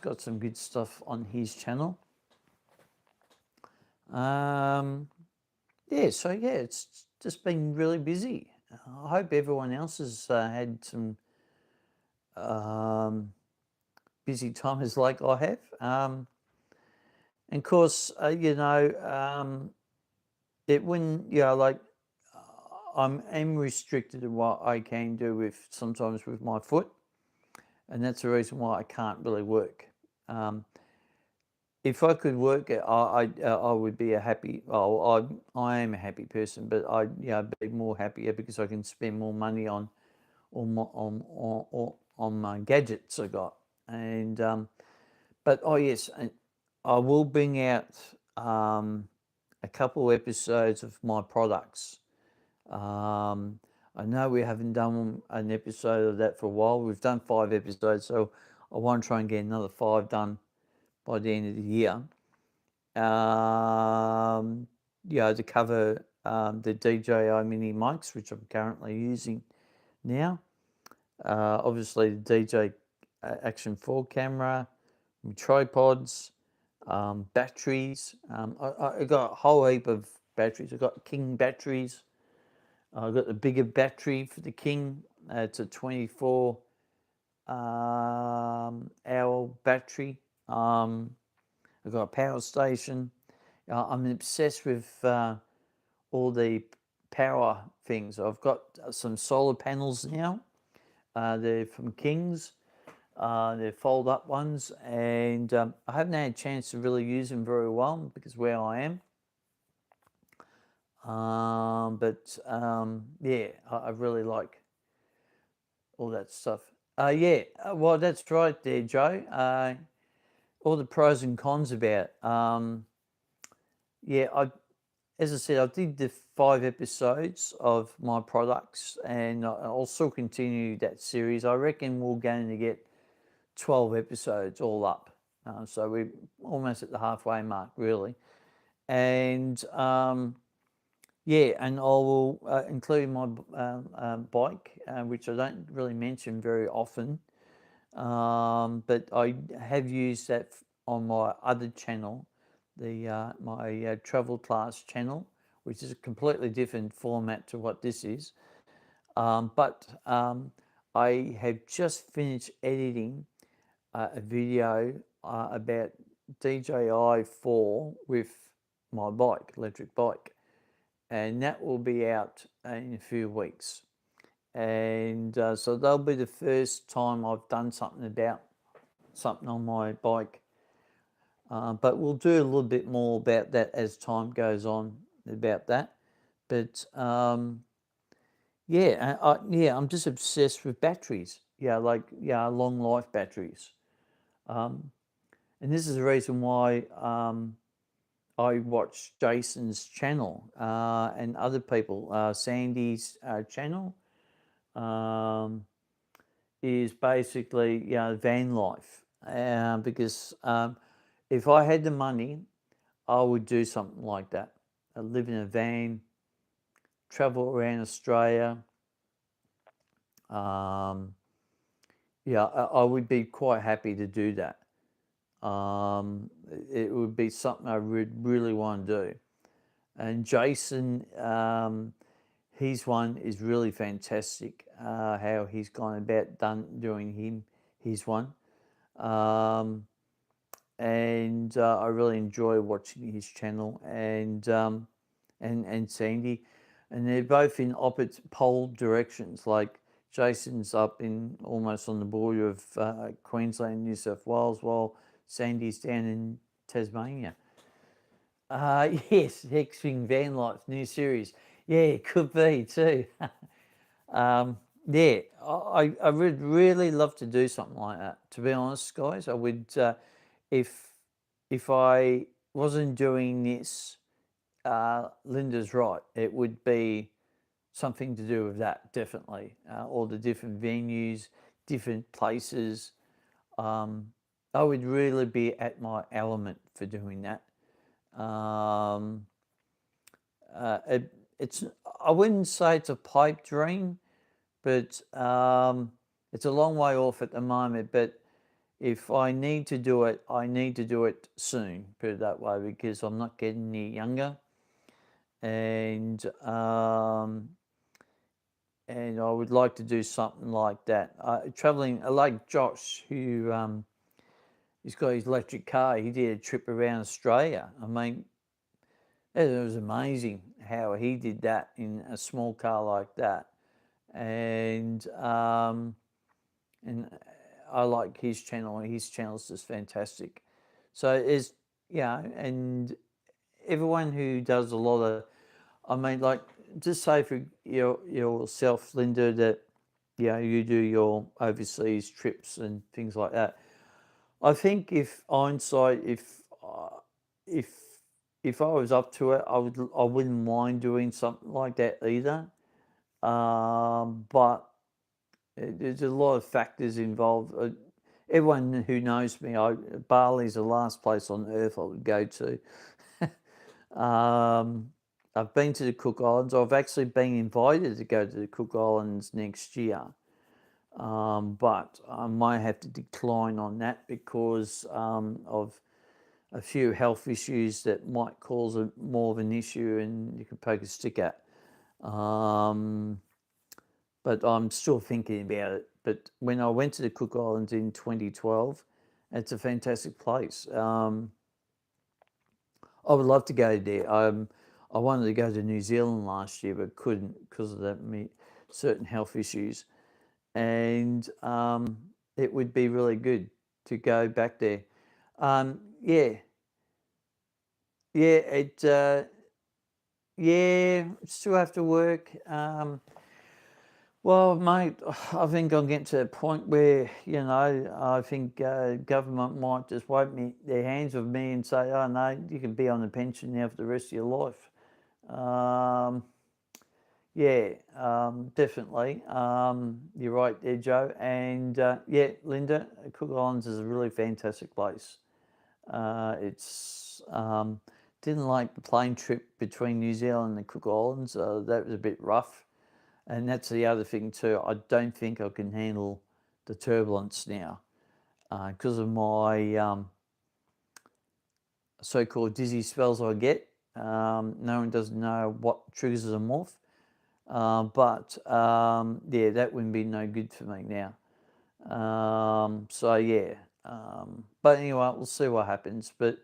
Speaker 1: got some good stuff on his channel. Yeah, so yeah, it's just been really busy. I hope everyone else has had some busy times like I have. And of course, it wouldn't, like I'm restricted in what I can do with sometimes with my foot, and that's the reason why I can't really work. If I could work, I would be a happy. Well, I am a happy person, but I'd be more happier because I can spend more money on my gadgets I got, and But oh yes, and I will bring out a couple episodes of my products. I know we haven't done an episode of that for a while. We've done 5 episodes, so I want to try and get another 5 done by the end of the year. To cover the DJI mini mics, which I'm currently using now. Obviously, the DJ Action 4 camera, tripods, batteries. I got a whole heap of batteries. I've got King batteries. I've got the bigger battery for the King. It's a 24 hour battery. I've got a power station. I'm obsessed with all the power things. I've got some solar panels now. They're from Kings. They're fold-up ones, and I haven't had a chance to really use them very well because where I am. Yeah, I really like all that stuff. Well, that's right there, Joe. All the pros and cons about it. As I said, I did the 5 episodes of my products, and I'll still continue that series. I reckon we're going to get 12 episodes all up. So we're almost at the halfway mark, really. And and I will include my bike, which I don't really mention very often. But I have used that on my other channel, my travel class channel, which is a completely different format to what this is. I have just finished editing a video about DJI 4 with my bike, electric bike, and that will be out in a few weeks. And so that'll be the first time I've done something on my bike. But we'll do a little bit more about that as time goes on about that. But I'm just obsessed with batteries. Long life batteries. And this is the reason why I watch Jason's channel and other people. Sandy's channel is basically van life, because if I had the money, I would do something like that. I live in a van, travel around Australia. I would be quite happy to do that. It would be something I would really want to do. And Jason, his one is really fantastic. How he's gone about doing his one, and I really enjoy watching his channel and Sandy, and they're both in opposite pole directions. Like Jason's up in almost on the border of Queensland, New South Wales, while Sandy's down in Tasmania. Yes, X-Wing Van Life, new series. Yeah, it could be too. I would really love to do something like that. To be honest, guys, I would, if I wasn't doing this, Linda's right. It would be something to do with that, definitely. All the different venues, different places. I would really be at my element for doing that. It's I wouldn't say it's a pipe dream, but it's a long way off at the moment. But if I need to do it, I need to do it soon, put it that way, because I'm not getting any younger. And I would like to do something like that. Traveling, like Josh, who he's got his electric car. He did a trip around Australia. I mean, it was amazing how he did that in a small car like that. And I like his channel. His channel's just fantastic. So and everyone who does a lot of, I mean, like, just say for yourself, Linda, that you do your overseas trips and things like that. I think if hindsight, if if I was up to it, I wouldn't mind doing something like that either. But there's a lot of factors involved. Everyone who knows me, Bali's the last place on earth I would go to. I've been to the Cook Islands. I've actually been invited to go to the Cook Islands next year. But I might have to decline on that because of a few health issues that might cause more of an issue and you can poke a stick at. But I'm still thinking about it. But when I went to the Cook Islands in 2012, it's a fantastic place. I would love to go there. I wanted to go to New Zealand last year, but couldn't because of that certain health issues. And it would be really good to go back there. Yeah, yeah, yeah, still have to work. Well, mate, I think I'm getting to a point where, I think government might just wipe their hands of me and say, oh, no, you can be on a pension now for the rest of your life. Yeah, definitely. You're right there, Joe. And yeah, Linda, Cook Islands is a really fantastic place. It's didn't like the plane trip between New Zealand and Cook Islands. That was a bit rough. And that's the other thing too. I don't think I can handle the turbulence now because of my so-called dizzy spells I get. No one doesn't know what triggers them off. But yeah, that wouldn't be no good for me now. So yeah. But anyway, we'll see what happens. But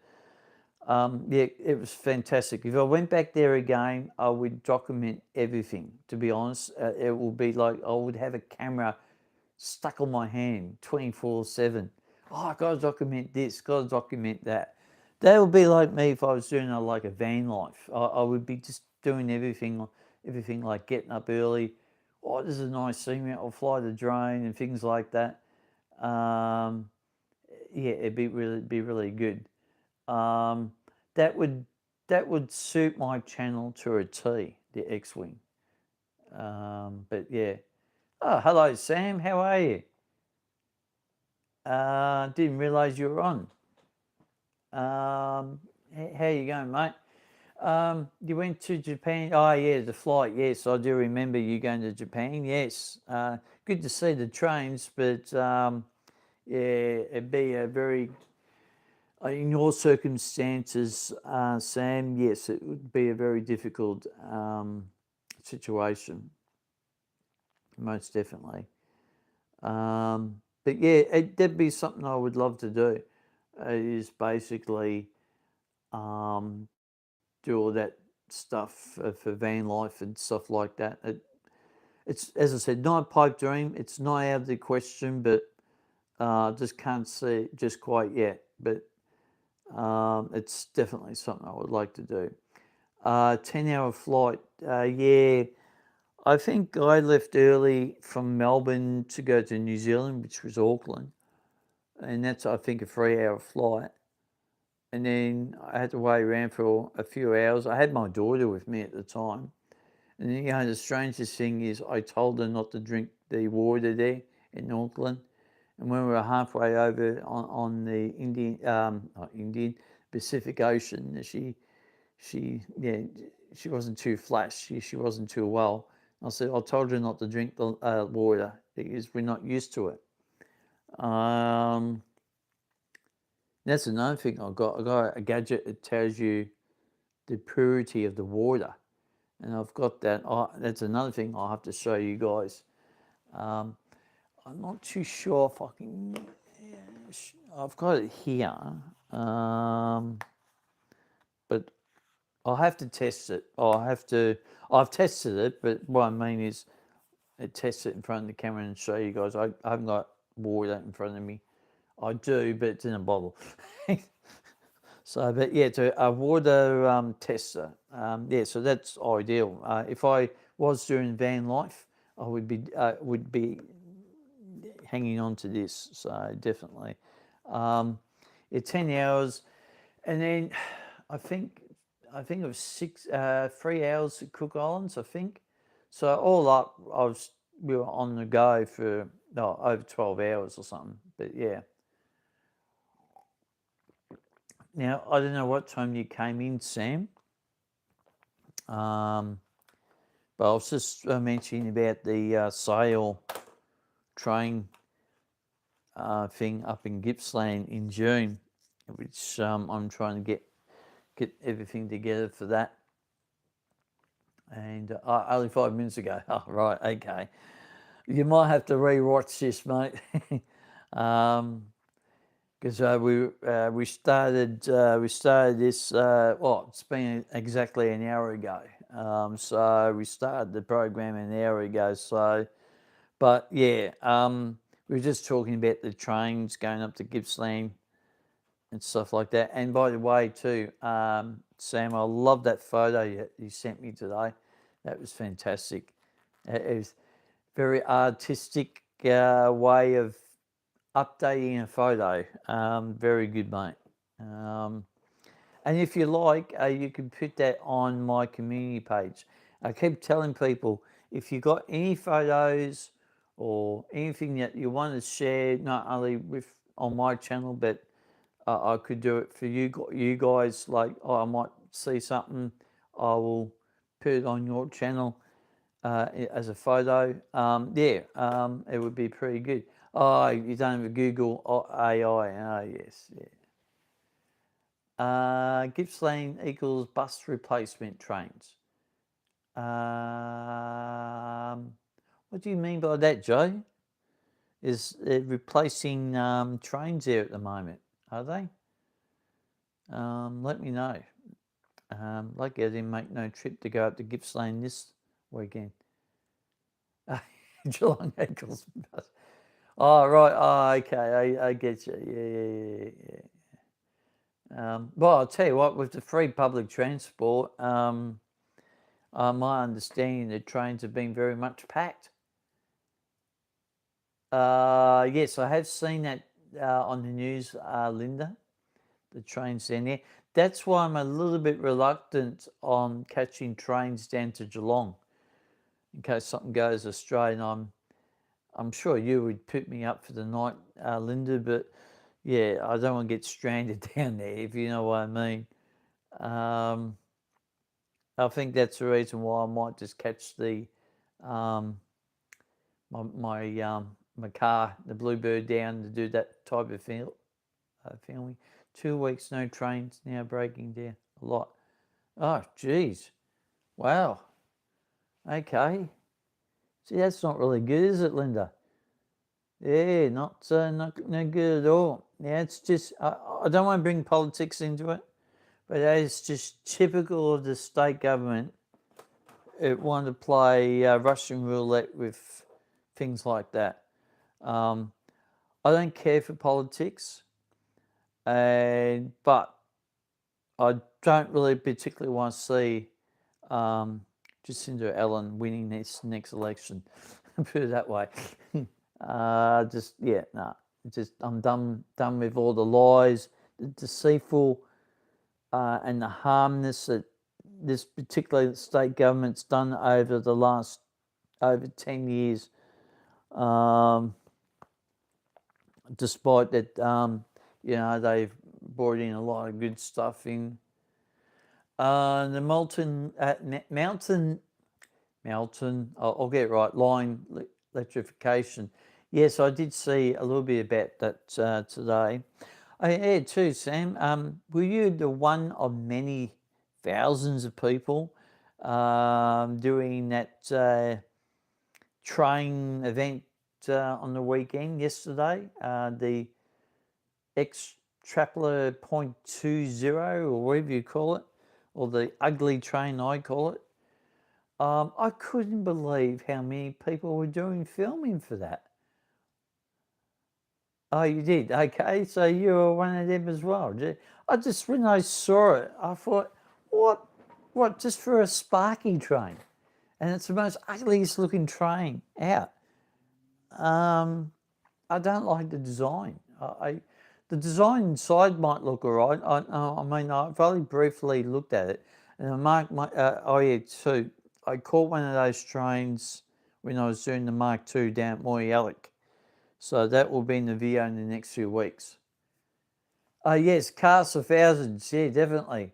Speaker 1: yeah, it was fantastic. If I went back there again, I would document everything. To be honest, it will be like I would have a camera stuck on my hand 24/7. Oh, I gotta document this, gotta document that. That would be like me if I was doing like a van life. I would be just doing everything like getting up early. Oh, this is a nice scene. I'll fly the drone and things like that. Yeah, it'd be really good. That would suit my channel to a T, the X-Wing. But yeah. Oh, hello, Sam. How are you? Didn't realise you were on. How you going, mate? You went to Japan. Oh, yeah, the flight. Yes, I do remember you going to Japan. Yes. Good to see the trains, but yeah, it'd be a very in your circumstances, Sam, yes, it would be a very difficult situation, most definitely. But yeah, that'd be something I would love to do. Is basically do all that stuff for van life and stuff like that. It's as I said, not a pipe dream. It's not out of the question, but just can't see it just quite yet. But it's definitely something I would like to do. 10-hour flight. Yeah, I think I left early from Melbourne to go to New Zealand, which was Auckland. And that's, I think, a 3-hour flight. And then I had to wait around for a few hours. I had my daughter with me at the time. And then, the strangest thing is I told her not to drink the water there in Auckland. And when we were halfway over on the Indian Pacific Ocean, she wasn't too flash. She wasn't too well. I said, I told her not to drink the water because we're not used to it. That's another thing I got a gadget that tells you the purity of the water. And I've got that. That's another thing I'll have to show you guys. I'm not too sure if I can. I've got it here, but I'll have to test it. I've tested it, but what I mean is, test it in front of the camera and show you guys. I haven't got water in front of me. I do, but it's in a bottle. So, but yeah, it's a water tester. Yeah, so that's ideal. If I was doing van life, I would be hanging on to this. So definitely. Yeah, 10 hours, and then I think it was 3 hours at Cook Islands. I think so. All up, we were on the go for no over 12 hours or something. But yeah. Now I don't know what time you came in, Sam. But I was just mentioning about the sail train thing up in Gippsland in June, which I'm trying to get everything together for that. And only 5 minutes ago. Oh, right, okay. You might have to rewatch this, mate, because we started this. Well, it's been exactly an hour ago. So we started the program an hour ago. So, but yeah, we were just talking about the trains going up to Gippsland and stuff like that. And by the way, too, Sam, I love that photo you sent me today. That was fantastic. It was very artistic way of updating a photo. Very good, mate. And if you like, you can put that on my community page. I keep telling people, if you got any photos or anything that you want to share, not only with on my channel, but I could do it for you guys. Like, oh, I might see something, I will put it on your channel as a photo. It would be pretty good. Oh, you don't have a Google AI. Oh, yes, yeah. Gippsland equals bus replacement trains. What do you mean by that, Joe? Is it replacing trains there at the moment? Are they? Let me know. Lucky I didn't make no trip to go up to Gippsland this weekend. Geelong equals bus. Oh, right. Oh, okay. I get you. Yeah. Well, I'll tell you what, with the free public transport, my understanding the trains have been very much packed. Yes, I have seen that on the news, Linda, the trains down there. That's why I'm a little bit reluctant on catching trains down to Geelong in case something goes astray. And I'm sure you would put me up for the night, Linda, but yeah, I don't want to get stranded down there, if you know what I mean. I think that's the reason why I might just catch the my car, the Bluebird, down to do that type of filming. 2 weeks, no trains, now breaking down a lot. Oh, geez. Wow. Okay. See, that's not really good, is it, Linda? Yeah, not no good at all. Yeah, it's just I don't want to bring politics into it, but that is just typical of the state government. It wanted to play Russian roulette with things like that. I don't care for politics, but I don't really particularly want to see Jacinda Allen winning this next election. Put it that way. I'm done with all the lies, the deceitful, and the harmness that this particular state government's done over the last over 10 years. Despite that, they've brought in a lot of good stuff in. The Mountain, I'll get it right, line electrification. Yes, I did see a little bit about that today. Yeah, too, Sam. Were you the one of many thousands of people doing that train event on the weekend yesterday? The Extrapolar 0.20 or whatever you call it, or the ugly train I call it. I couldn't believe how many people were doing filming for that. Oh, you did? Okay, so you were one of them as well. I just, when I saw it, I thought, what, just for a Sparky train? And it's the most ugliest looking train out. I don't like the design. The design inside might look all right. I mean, I've only briefly looked at it, and oh yeah, too. I caught one of those trains when I was doing the Mark II down at Moyallic, so that will be in the video in the next few weeks. Yes, Cast of Thousands, yeah, definitely.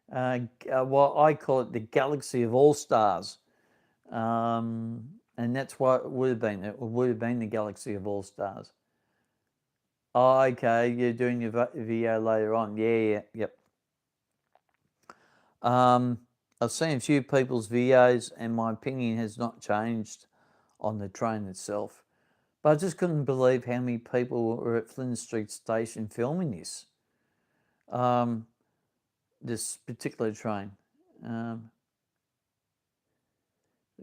Speaker 1: Well, I call it the Galaxy of All Stars, and that's what it would have been. It would have been the Galaxy of All Stars. Oh, okay, you're doing your video later on. Yeah, yep. I've seen a few people's videos, and my opinion has not changed on the train itself. But I just couldn't believe how many people were at Flynn Street Station filming this particular train.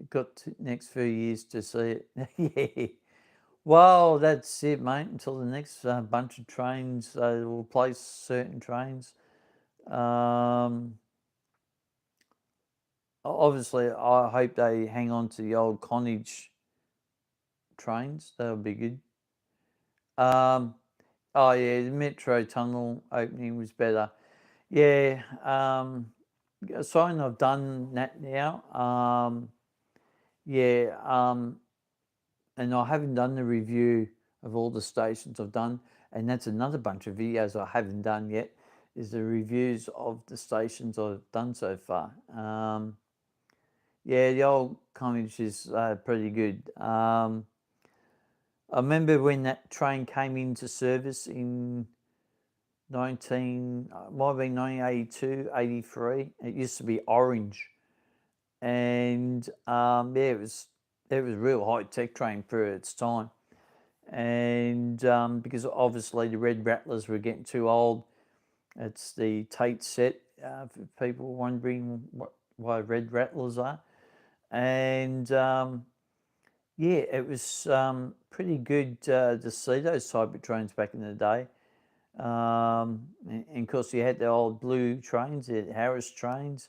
Speaker 1: Got next few years to see it. Yeah. Well, that's it, mate. Until the next bunch of trains, will place certain trains. Obviously, I hope they hang on to the old Connage trains. That would be good. Oh yeah, the Metro Tunnel opening was better. Yeah. Sorry, I've done that now. Yeah. And I haven't done the review of all the stations I've done, and that's another bunch of videos I haven't done yet, is the reviews of the stations I've done so far. Yeah, the old Connage is pretty good. I remember when that train came into service in might have been 1982, 83. It used to be orange, and yeah, it was a real high tech train for its time. And because obviously the Red Rattlers were getting too old, it's the Tate set, for people wondering why Red Rattlers are. And yeah, it was pretty good to see those type of trains back in the day. And of course, you had the old blue trains, the Harris trains,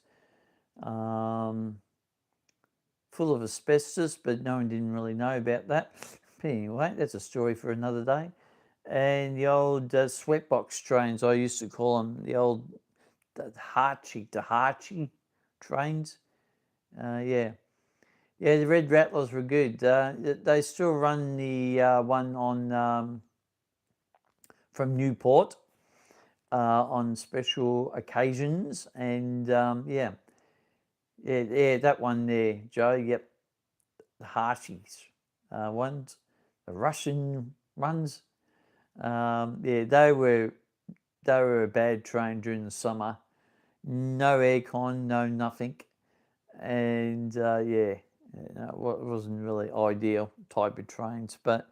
Speaker 1: full of asbestos, but no one didn't really know about that. But anyway, that's a story for another day. And the old sweatbox trains, I used to call them, the old Hachi trains. Yeah. Yeah, the Red Rattlers were good. They still run the one on from Newport on special occasions, and yeah, that one there, Joe. Yep, the Harchies ones, the Russian ones. Yeah, they were a bad train during the summer. No aircon, no nothing, and yeah, it wasn't really ideal type of trains. But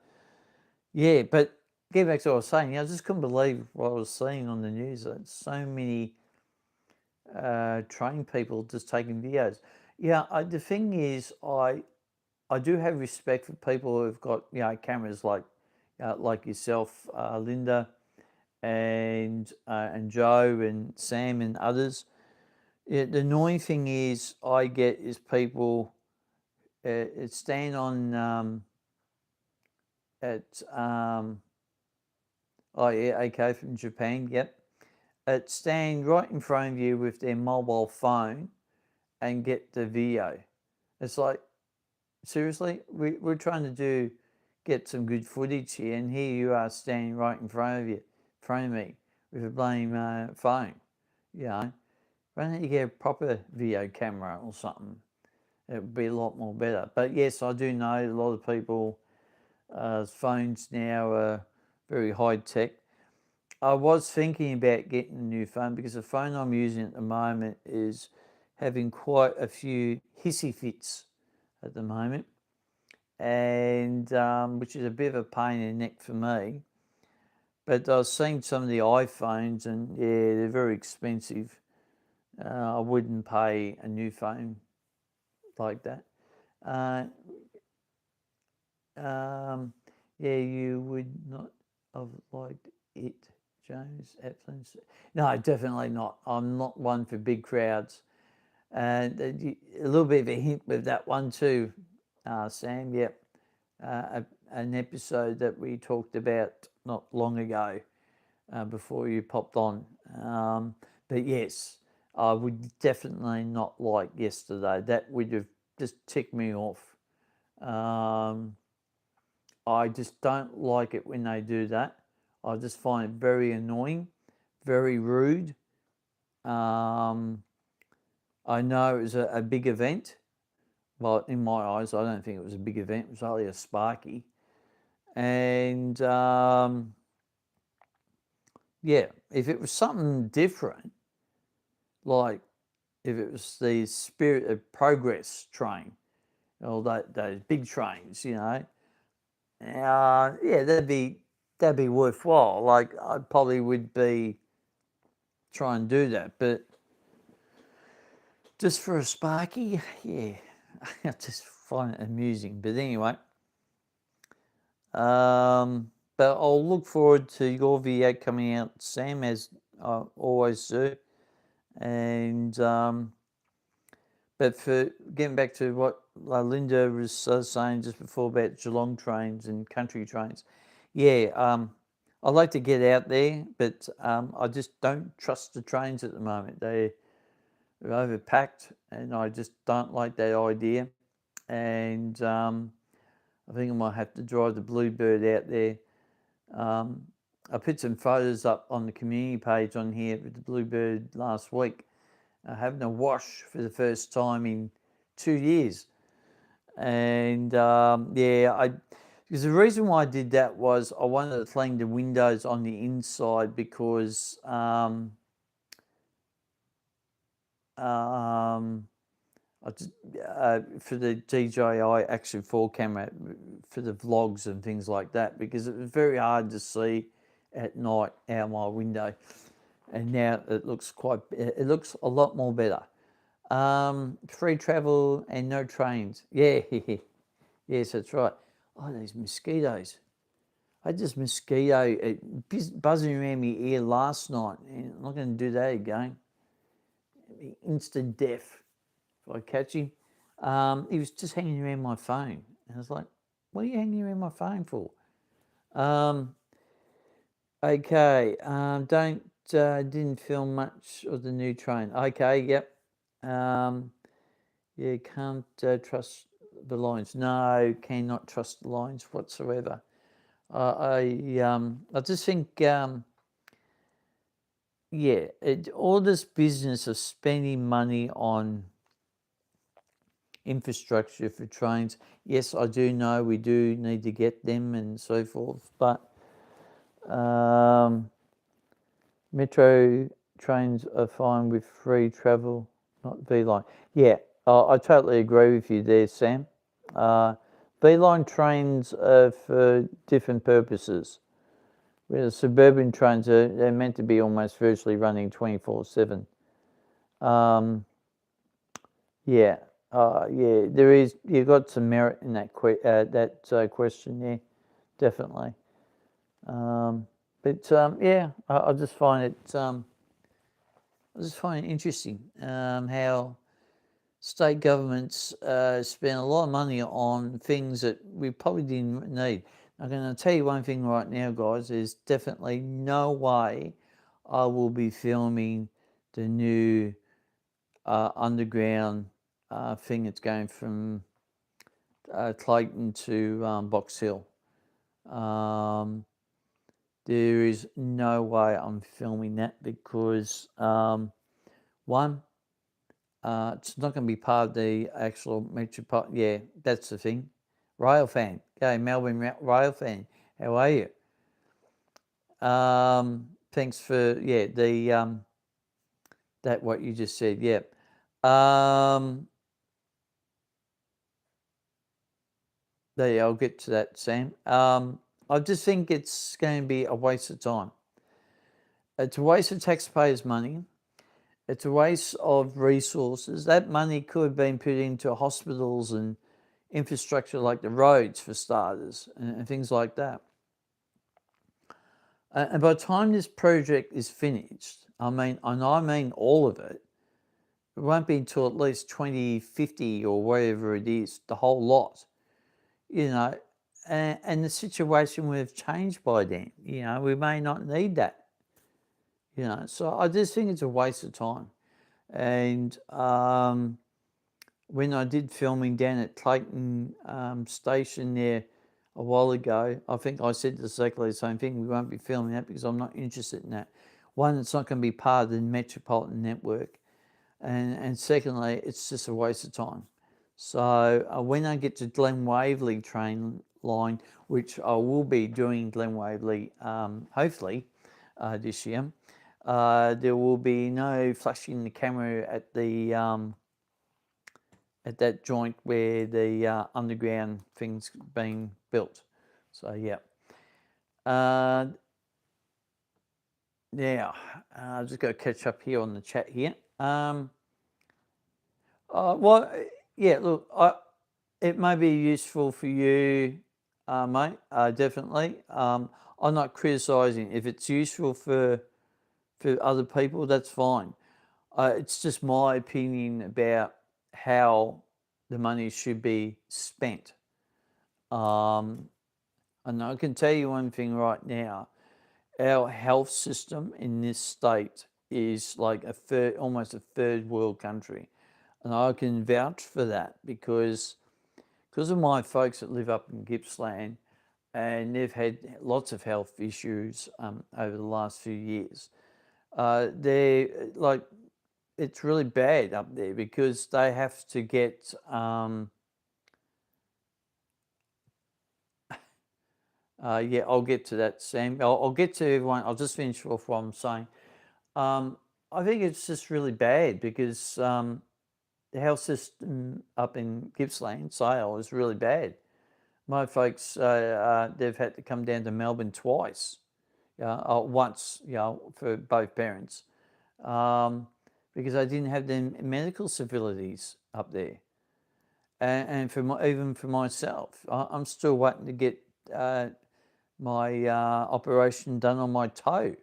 Speaker 1: yeah, but get back to what I was saying. I just couldn't believe what I was seeing on the news. So many train people just taking videos. Yeah, the thing is, I do have respect for people who've got cameras like yourself, Linda, and Joe and Sam and others. Yeah, the annoying thing is I get is people stand on at oh yeah, okay, from Japan, yep. Stand right in front of you with their mobile phone and get the video. It's like, seriously, we're trying to get some good footage here, and here you are standing right in front of me with a blame phone. You know, why don't you get a proper video camera or something? It would be a lot more better. But yes, I do know a lot of people phones now are very high tech. I was thinking about getting a new phone because the phone I'm using at the moment is having quite a few hissy fits at the moment, and which is a bit of a pain in the neck for me. But I was seeing some of the iPhones, and yeah, they're very expensive. I wouldn't pay a new phone like that. Uh, yeah, you would not have liked it, James Epson. No, definitely not. I'm not one for big crowds. And a little bit of a hint with that one too, Sam. Yep, an episode that we talked about not long ago. before you popped on. But yes, I would definitely not like yesterday. That would have just ticked me off. I just don't like it when they do that. I just find it very annoying, very rude. I know it was a big event. Well, in my eyes, I don't think it was a big event. It was only a Sparky. And yeah, if it was something different, like if it was the Spirit of Progress train, or those big trains, yeah, that'd be worthwhile. Like I probably would be try and do that, but just for a Sparky, yeah, I just find it amusing. But anyway, but I'll look forward to your video coming out, Sam, as I always do. And but for getting back to what Linda was saying just before about Geelong trains and country trains, yeah, I'd like to get out there, but I just don't trust the trains at the moment. They're overpacked, and I just don't like that idea. And I think I might have to drive the Bluebird out there. I put some photos up on the community page on here with the Bluebird last week, having a wash for the first time in 2 years. And yeah, because the reason why I did that was I wanted to clean the windows on the inside because for the DJI Action 4 camera for the vlogs and things like that, because it was very hard to see at night out my window, and now it looks a lot more better. Free travel and no trains. Yeah, yes, that's right. Oh, these mosquitoes. I had this mosquito buzzing around my ear last night, and I'm not going to do that again. Instant death if I catch him. He was just hanging around my phone. And I was like, what are you hanging around my phone for? Okay, didn't film much of the new train. Okay, yep. Yeah, can't trust the lines. No, cannot trust the lines whatsoever. I just think, yeah, all this business of spending money on infrastructure for trains. Yes, I do know we do need to get them and so forth, but metro trains are fine with free travel, not V-Line. Yeah, I totally agree with you there, Sam. V-Line trains are for different purposes. Whereas suburban trains they're meant to be almost virtually running 24/7. Yeah, yeah, there is. You've got some merit in that question there, definitely. But yeah, I just find it. I just find it interesting how state governments spend a lot of money on things that we probably didn't need. I'm going to tell you one thing right now, guys. There's definitely no way I will be filming the new underground thing that's going from Clayton to Box Hill. There is no way I'm filming that because one, it's not going to be part of the actual metropolitan. Yeah, that's the thing. Rail fan. Okay, Melbourne Rail fan. How are you? Thanks for the that what you just said. Yeah. There, I'll get to that, Sam. I just think it's going to be a waste of time. It's a waste of taxpayers' money. It's a waste of resources. That money could have been put into hospitals and infrastructure like the roads, for starters, and things like that. And by the time this project is finished, I mean all of it, it won't be until at least 2050 or whatever it is, the whole lot. And the situation would have changed by then. We may not need that. So I just think it's a waste of time. And when I did filming down at Clayton Station there a while ago, I think I said exactly the same thing. We won't be filming that because I'm not interested in that. One, it's not going to be part of the metropolitan network. And secondly, it's just a waste of time. So when I get to Glen Waverley train line, which I will be doing Glen Waverley hopefully this year, there will be no flashing the camera at the at that joint where the underground thing's being built. So yeah. Now, I've just got to catch up here on the chat here. Well, yeah, look, it may be useful for you, mate, definitely. I'm not criticising. If it's useful for other people, that's fine. It's just my opinion about how the money should be spent. And I can tell you one thing right now. Our health system in this state is like almost a third world country. And I can vouch for that because of my folks that live up in Gippsland, and they've had lots of health issues over the last few years. They're like, it's really bad up there because they have to get yeah, I'll get to that, Sam. I'll get to everyone. I'll just finish off what I'm saying. I think it's just really bad because the health system up in Gippsland, Sale, is really bad. My folks, they've had to come down to Melbourne twice, once, for both parents, because they didn't have the medical facilities up there. And even for myself, I'm still waiting to get my operation done on my toe,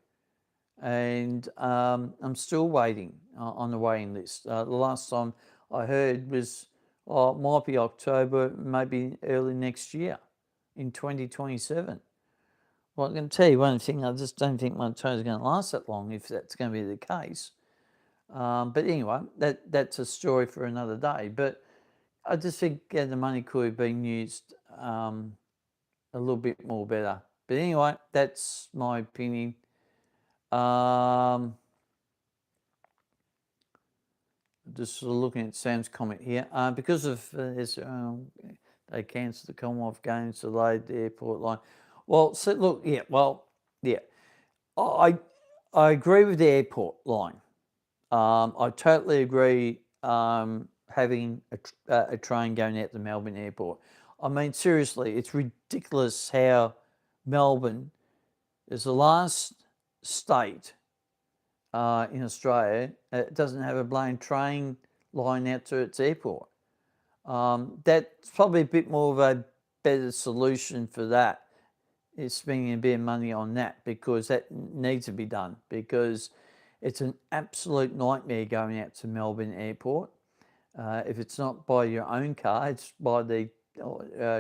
Speaker 1: and I'm still waiting on the waiting list. The last time I heard was, it might be October, maybe early next year, in 2027. Well, I can tell you one thing, I just don't think my toe is going to last that long if that's going to be the case. But anyway, that's a story for another day. But I just think the money could have been used a little bit more better. But anyway, that's my opinion. Just sort of looking at Sam's comment here. Because of they cancelled the Commonwealth Games, delayed the airport line. Well, so look, yeah, I agree with the airport line. I totally agree having a train going out to Melbourne Airport. I mean, seriously, it's ridiculous how Melbourne is the last state in Australia that doesn't have a blown train line out to its airport. That's probably a bit more of a better solution for that. Is spending a bit of money on that, because that needs to be done, because it's an absolute nightmare going out to Melbourne Airport. If it's not by your own car, it's by the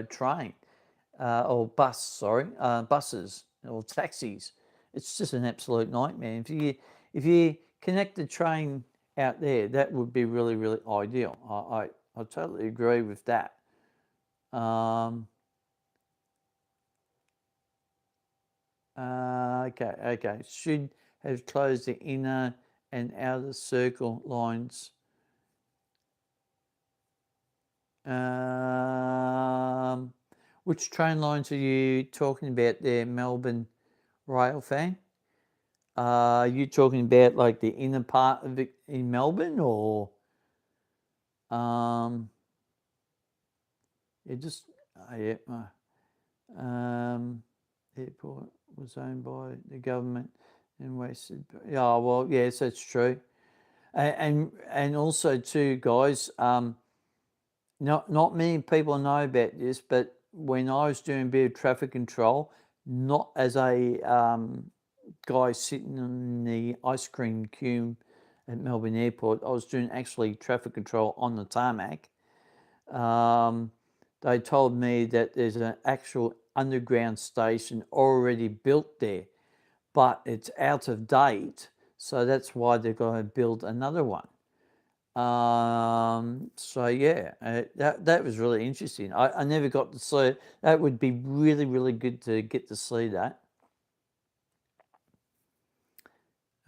Speaker 1: train or buses or taxis. It's just an absolute nightmare. If you connect the train out there, that would be really, really ideal. I totally agree with that. Okay. Should have closed the inner and outer circle lines. Which train lines are you talking about there, Melbourne Rail fan? Are you talking about like the inner part of it in Melbourne, or airport was owned by the government and wasted. Yeah, well, yes, that's true. And also too, guys, not many people know about this, but when I was doing a bit of traffic control, not as a guy sitting in the ice cream queue at Melbourne Airport, I was doing actually traffic control on the tarmac. They told me that there's an actual underground station already built there, but it's out of date. So that's why they're going to build another one. So yeah, that was really interesting. I never got to see it. That would be really, really good to get to see that.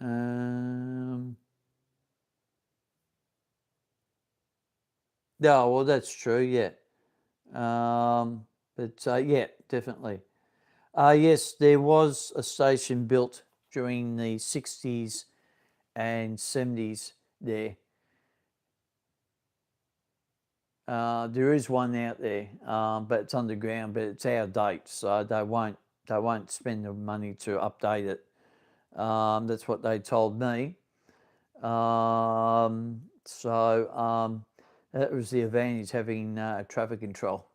Speaker 1: No, well, that's true, yeah. But yeah, definitely. Yes, there was a station built during the 60s and 70s there. There is one out there, but it's underground, but it's out of date, so they won't spend the money to update it. That's what they told me. That was the advantage having traffic control.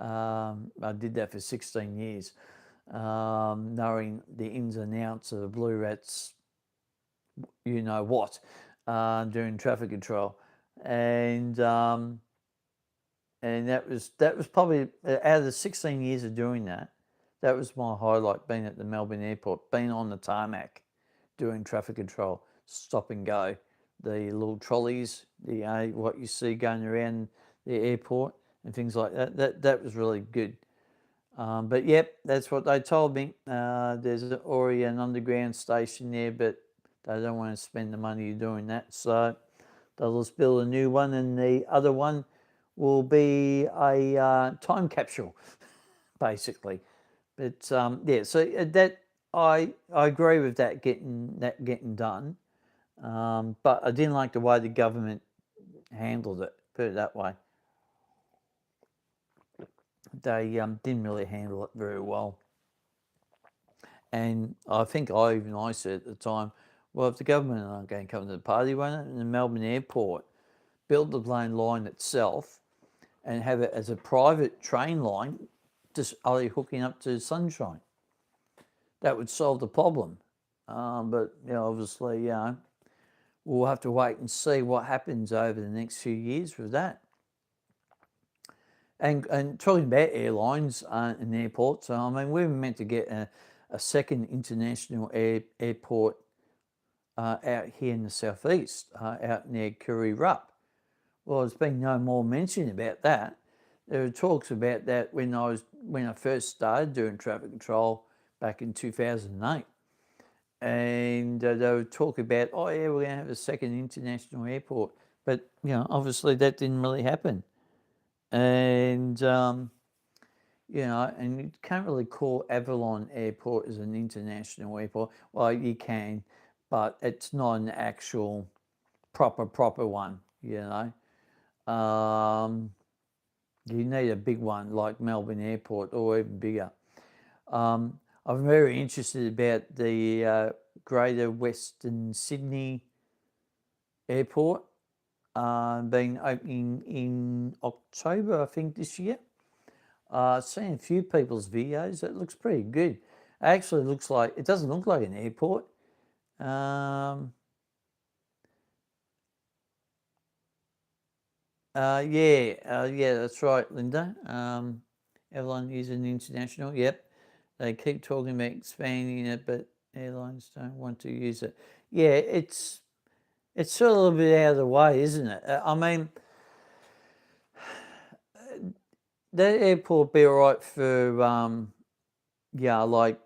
Speaker 1: I did that for 16 years, knowing the ins and outs of the Blue Rats, you know what, during traffic control, and that was probably out of the 16 years of doing that. That was my highlight, being at the Melbourne airport, being on the tarmac, doing traffic control, stop and go, the little trolleys, the what you see going around the airport and things like that. That was really good. But yep, that's what they told me. There's already an underground station there, but they don't want to spend the money doing that, so they'll just build a new one, and the other one will be a time capsule, basically. But yeah, so that I agree with that getting done, but I didn't like the way the government handled it. Put it that way. They didn't really handle it very well. And I think I said at the time, well, if the government aren't going to come to the party, why not in the Melbourne airport build the plane line itself and have it as a private train line, just only hooking up to Sunshine? That would solve the problem. But obviously, we'll have to wait and see what happens over the next few years with that. And talking about airlines and airports, I mean, we're meant to get a second international airport out here in the southeast, out near Kirirup. Well, there's been no more mention about that. There were talks about that when I first started doing traffic control back in 2008, and they would talk about, oh yeah, we're going to have a second international airport, but obviously that didn't really happen, and and you can't really call Avalon Airport as an international airport. Well, you can, but it's not an actual proper one. You need a big one like Melbourne Airport or even bigger. I'm very interested about the Greater Western Sydney Airport being opening in October, I think, this year. Seen a few people's videos. It looks pretty good. Actually, it doesn't look like an airport. Yeah, that's right, Linda. Airline is an international. Yep, they keep talking about expanding it, but airlines don't want to use it. Yeah, it's sort of a little bit out of the way, isn't it? I mean, that airport be all right for like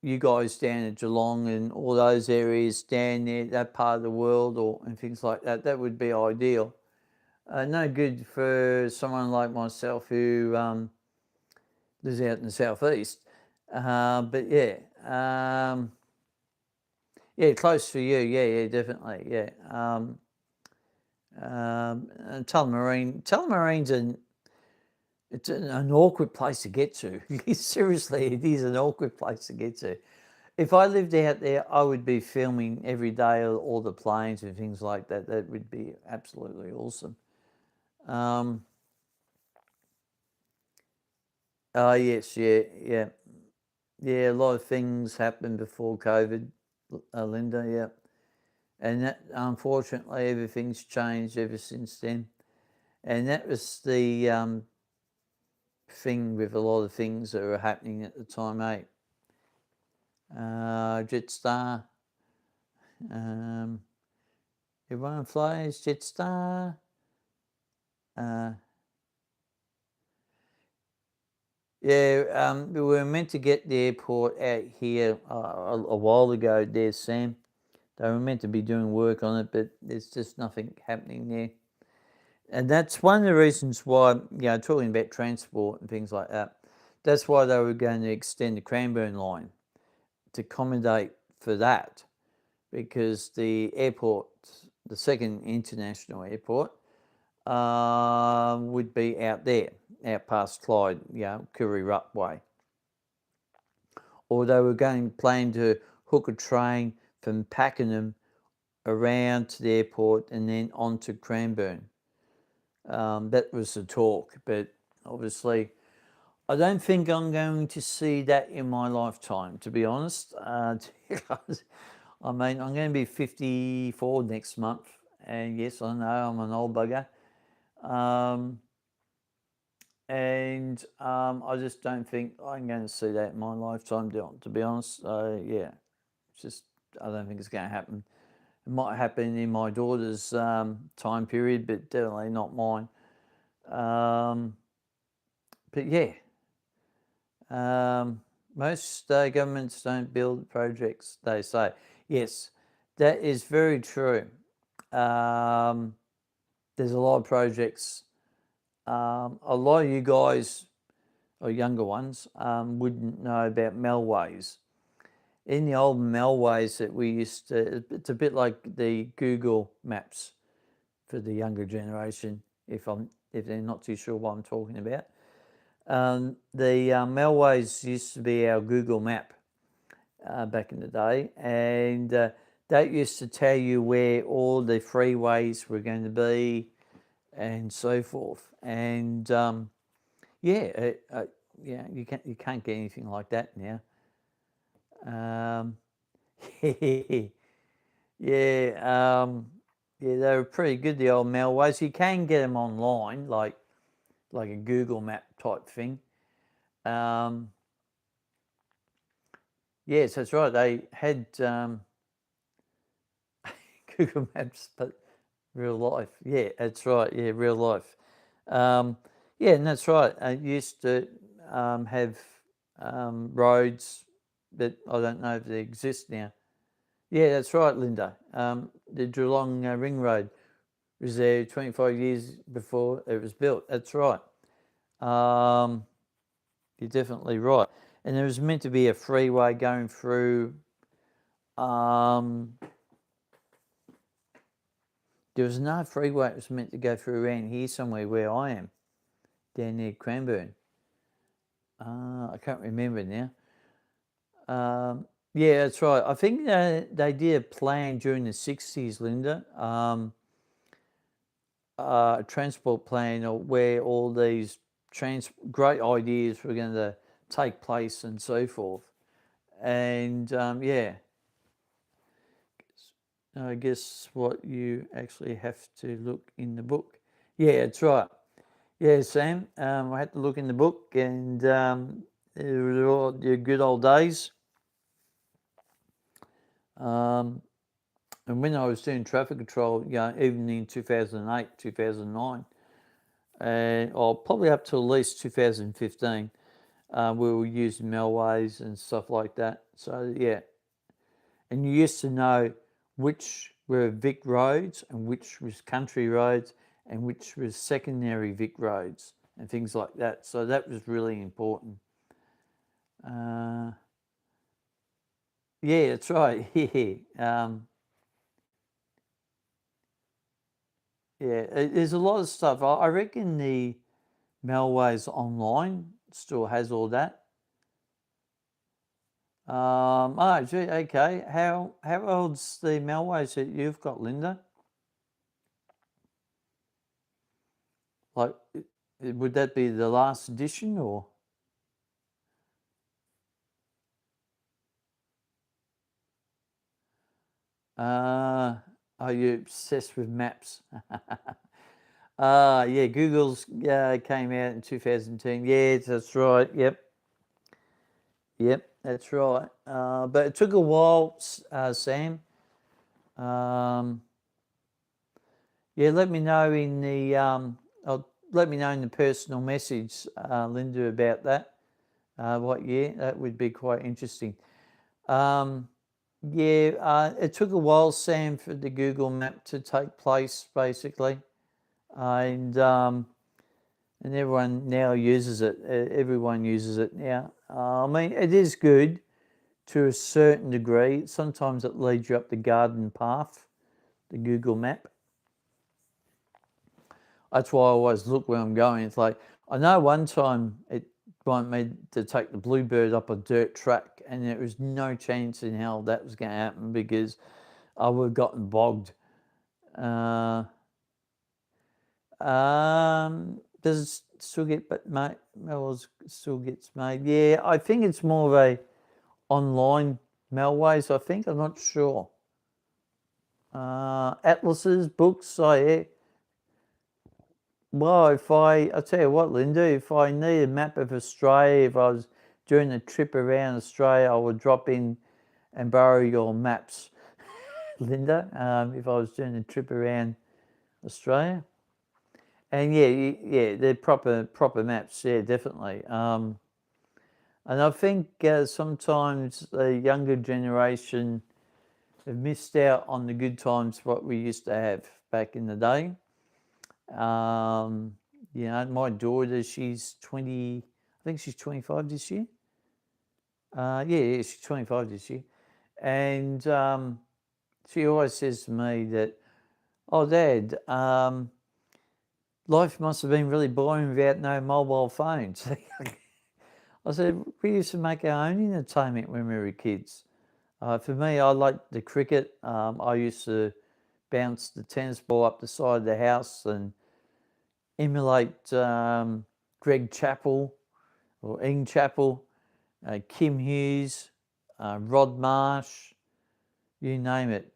Speaker 1: you guys down at Geelong and all those areas down there, that part of the world, and things like that. That would be ideal. No good for someone like myself who lives out in the southeast. But yeah, yeah, close for you. Yeah, definitely. Yeah. And Tullamarine, it's an awkward place to get to. Seriously, it is an awkward place to get to. If I lived out there, I would be filming every day all the planes and things like that. That would be absolutely awesome. Yes, yeah. A lot of things happened before COVID, Linda, yeah. And that, unfortunately, everything's changed ever since then. And that was the thing with a lot of things that were happening at the time, Jetstar, Everyone flies Jetstar. We were meant to get the airport out here a while ago there, Sam. They were meant to be doing work on it, but there's just nothing happening there. And that's one of the reasons why, talking about transport and things like that, that's why they were going to extend the Cranbourne line to accommodate for that, because the airport, the second international airport, would be out there, out past Clyde, Kirrirup way. Or they were planning to hook a train from Pakenham around to the airport and then on to Cranbourne. That was the talk, but obviously I don't think I'm going to see that in my lifetime, to be honest. I mean, I'm going to be 54 next month, and yes, I know I'm an old bugger. I just don't think I'm going to see that in my lifetime, to be honest. It's just, I don't think it's going to happen. It might happen in my daughter's time period, but definitely not mine. But yeah, most governments don't build projects, they say. Yes, that is very true. There's a lot of projects. A lot of you guys, or younger ones, wouldn't know about Melways. In the old Melways that we used to, it's a bit like the Google Maps for the younger generation, if they're not too sure what I'm talking about. The Melways used to be our Google Map back in the day, and that used to tell you where all the freeways were going to be and so forth. And you can't get anything like that now. They were pretty good, the old Melways. You can get them online, like a Google Map type thing. Yes, that's right. They had Google Maps, but real life. Yeah, that's right. Yeah, real life. And that's right. I used to have roads that I don't know if they exist now. Yeah, that's right, Linda. The Geelong Ring Road was there 25 years before it was built. That's right. You're definitely right. And there was meant to be a freeway going through. There was no freeway that was meant to go through around here somewhere where I am, down near Cranbourne. I can't remember now. Yeah, that's right. I think they did a plan during the 60s, Linda, a transport plan where all these great ideas were going to take place and so forth. And I guess what you actually have to look in the book. Yeah, that's right. Yeah, Sam, I had to look in the book, and it was all the good old days. And when I was doing traffic control, even in 2008, 2009, and probably up to at least 2015, we were using Melways and stuff like that. So yeah, and you used to know which were Vic roads and which was country roads and which was secondary Vic roads and things like that. So that was really important. Yeah, that's right. There's a lot of stuff. I reckon the Melways online still has all that. Okay. How old's the Melways that you've got, Linda? Like, would that be the last edition or? Are you obsessed with maps? Google's came out in 2010. Yeah, that's right. Yep, that's right. But it took a while, Sam. Yeah, let me know in the let me know in the personal message, Linda, about that. What year? That would be quite interesting. It took a while, Sam, for the Google Map to take place, basically, and everyone now uses it. Everyone uses it now. I mean, it is good to a certain degree. Sometimes it leads you up the garden path, the Google Map. That's why I always look where I'm going. It's like, I know one time it wanted me to take the Bluebird up a dirt track, and there was no chance in hell that was going to happen because I would have gotten bogged. Does it still get made? Melway's still gets made. Yeah, I think it's more of a online Melways. I think, I'm not sure. Atlases, books. Oh yeah. Well, I'll tell you what, Linda, if I need a map of Australia, if I was doing a trip around Australia, I would drop in and borrow your maps, Linda, if I was doing a trip around Australia. And yeah, they're proper maps, yeah, definitely. And I think sometimes the younger generation have missed out on the good times what we used to have back in the day. My daughter, she's 20, I think she's 25 this year. Yeah, she's 25 this year. And she always says to me that, oh, Dad, life must have been really boring without no mobile phones. I said, we used to make our own entertainment when we were kids. For me, I liked the cricket. I used to bounce the tennis ball up the side of the house and emulate Greg Chappell or Ian Chappell, Kim Hughes, Rod Marsh, you name it.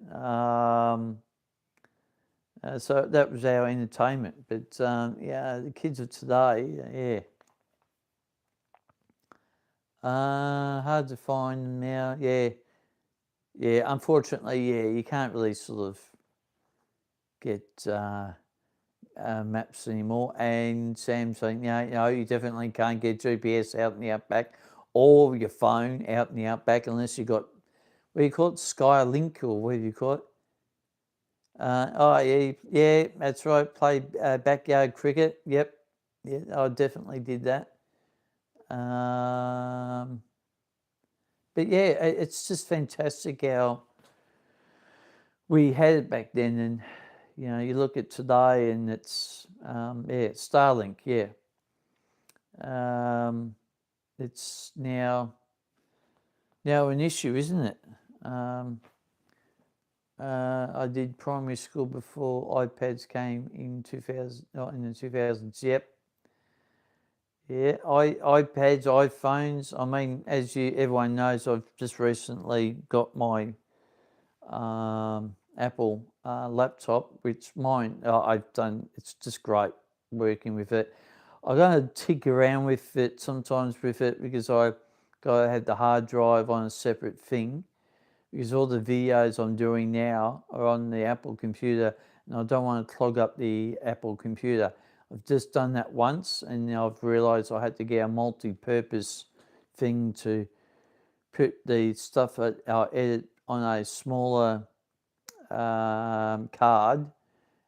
Speaker 1: So that was our entertainment. But the kids of today, hard to find them now. Yeah. Unfortunately, you can't really sort of get maps anymore. And Sam's saying, you definitely can't get GPS out in the outback or your phone out in the outback unless you got, what do you call it, Skylink, or what do you call it? Yeah, that's right. Play backyard cricket. Yep, yeah, I definitely did that. But yeah, it's just fantastic how we had it back then, and you look at today, and it's Starlink. Yeah, it's now an issue, isn't it? I did primary school before iPads came in 2000, in the 2000s. Yep. Yeah, iPads, iPhones. I mean, as everyone knows, I've just recently got my Apple laptop, which mine I've done. It's just great working with it. I'm going to tick around with it sometimes with it because I got to have the hard drive on a separate thing because all the videos I'm doing now are on the Apple computer, and I don't want to clog up the Apple computer. I've just done that once, and now I've realised I had to get a multi-purpose thing to put the stuff that I edit on a smaller card,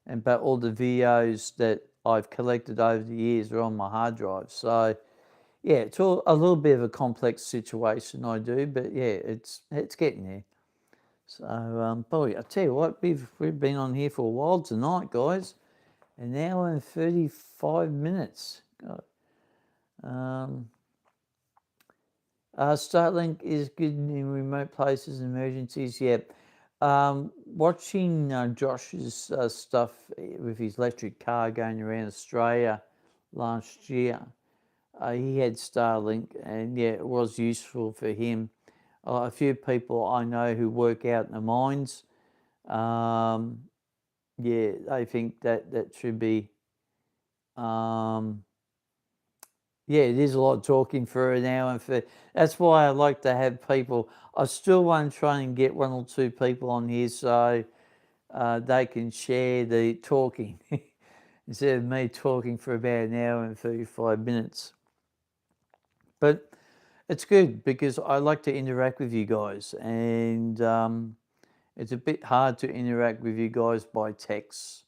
Speaker 1: but all the videos that I've collected over the years are on my hard drive. So yeah, it's all a little bit of a complex situation I do, but yeah, it's getting there. So boy, I tell you what, we've been on here for a while tonight, guys. An hour and 35 minutes. God. Starlink is good in remote places and emergencies. Yeah. Watching Josh's stuff with his electric car going around Australia last year, he had Starlink, and yeah, it was useful for him. A few people I know who work out in the mines, I think that should be. It is a lot of talking for an hour, and that's why I like to have people. I still want to try and get one or two people on here, so they can share the talking instead of me talking for about an hour and 35 minutes. But it's good because I like to interact with you guys, and it's a bit hard to interact with you guys by text.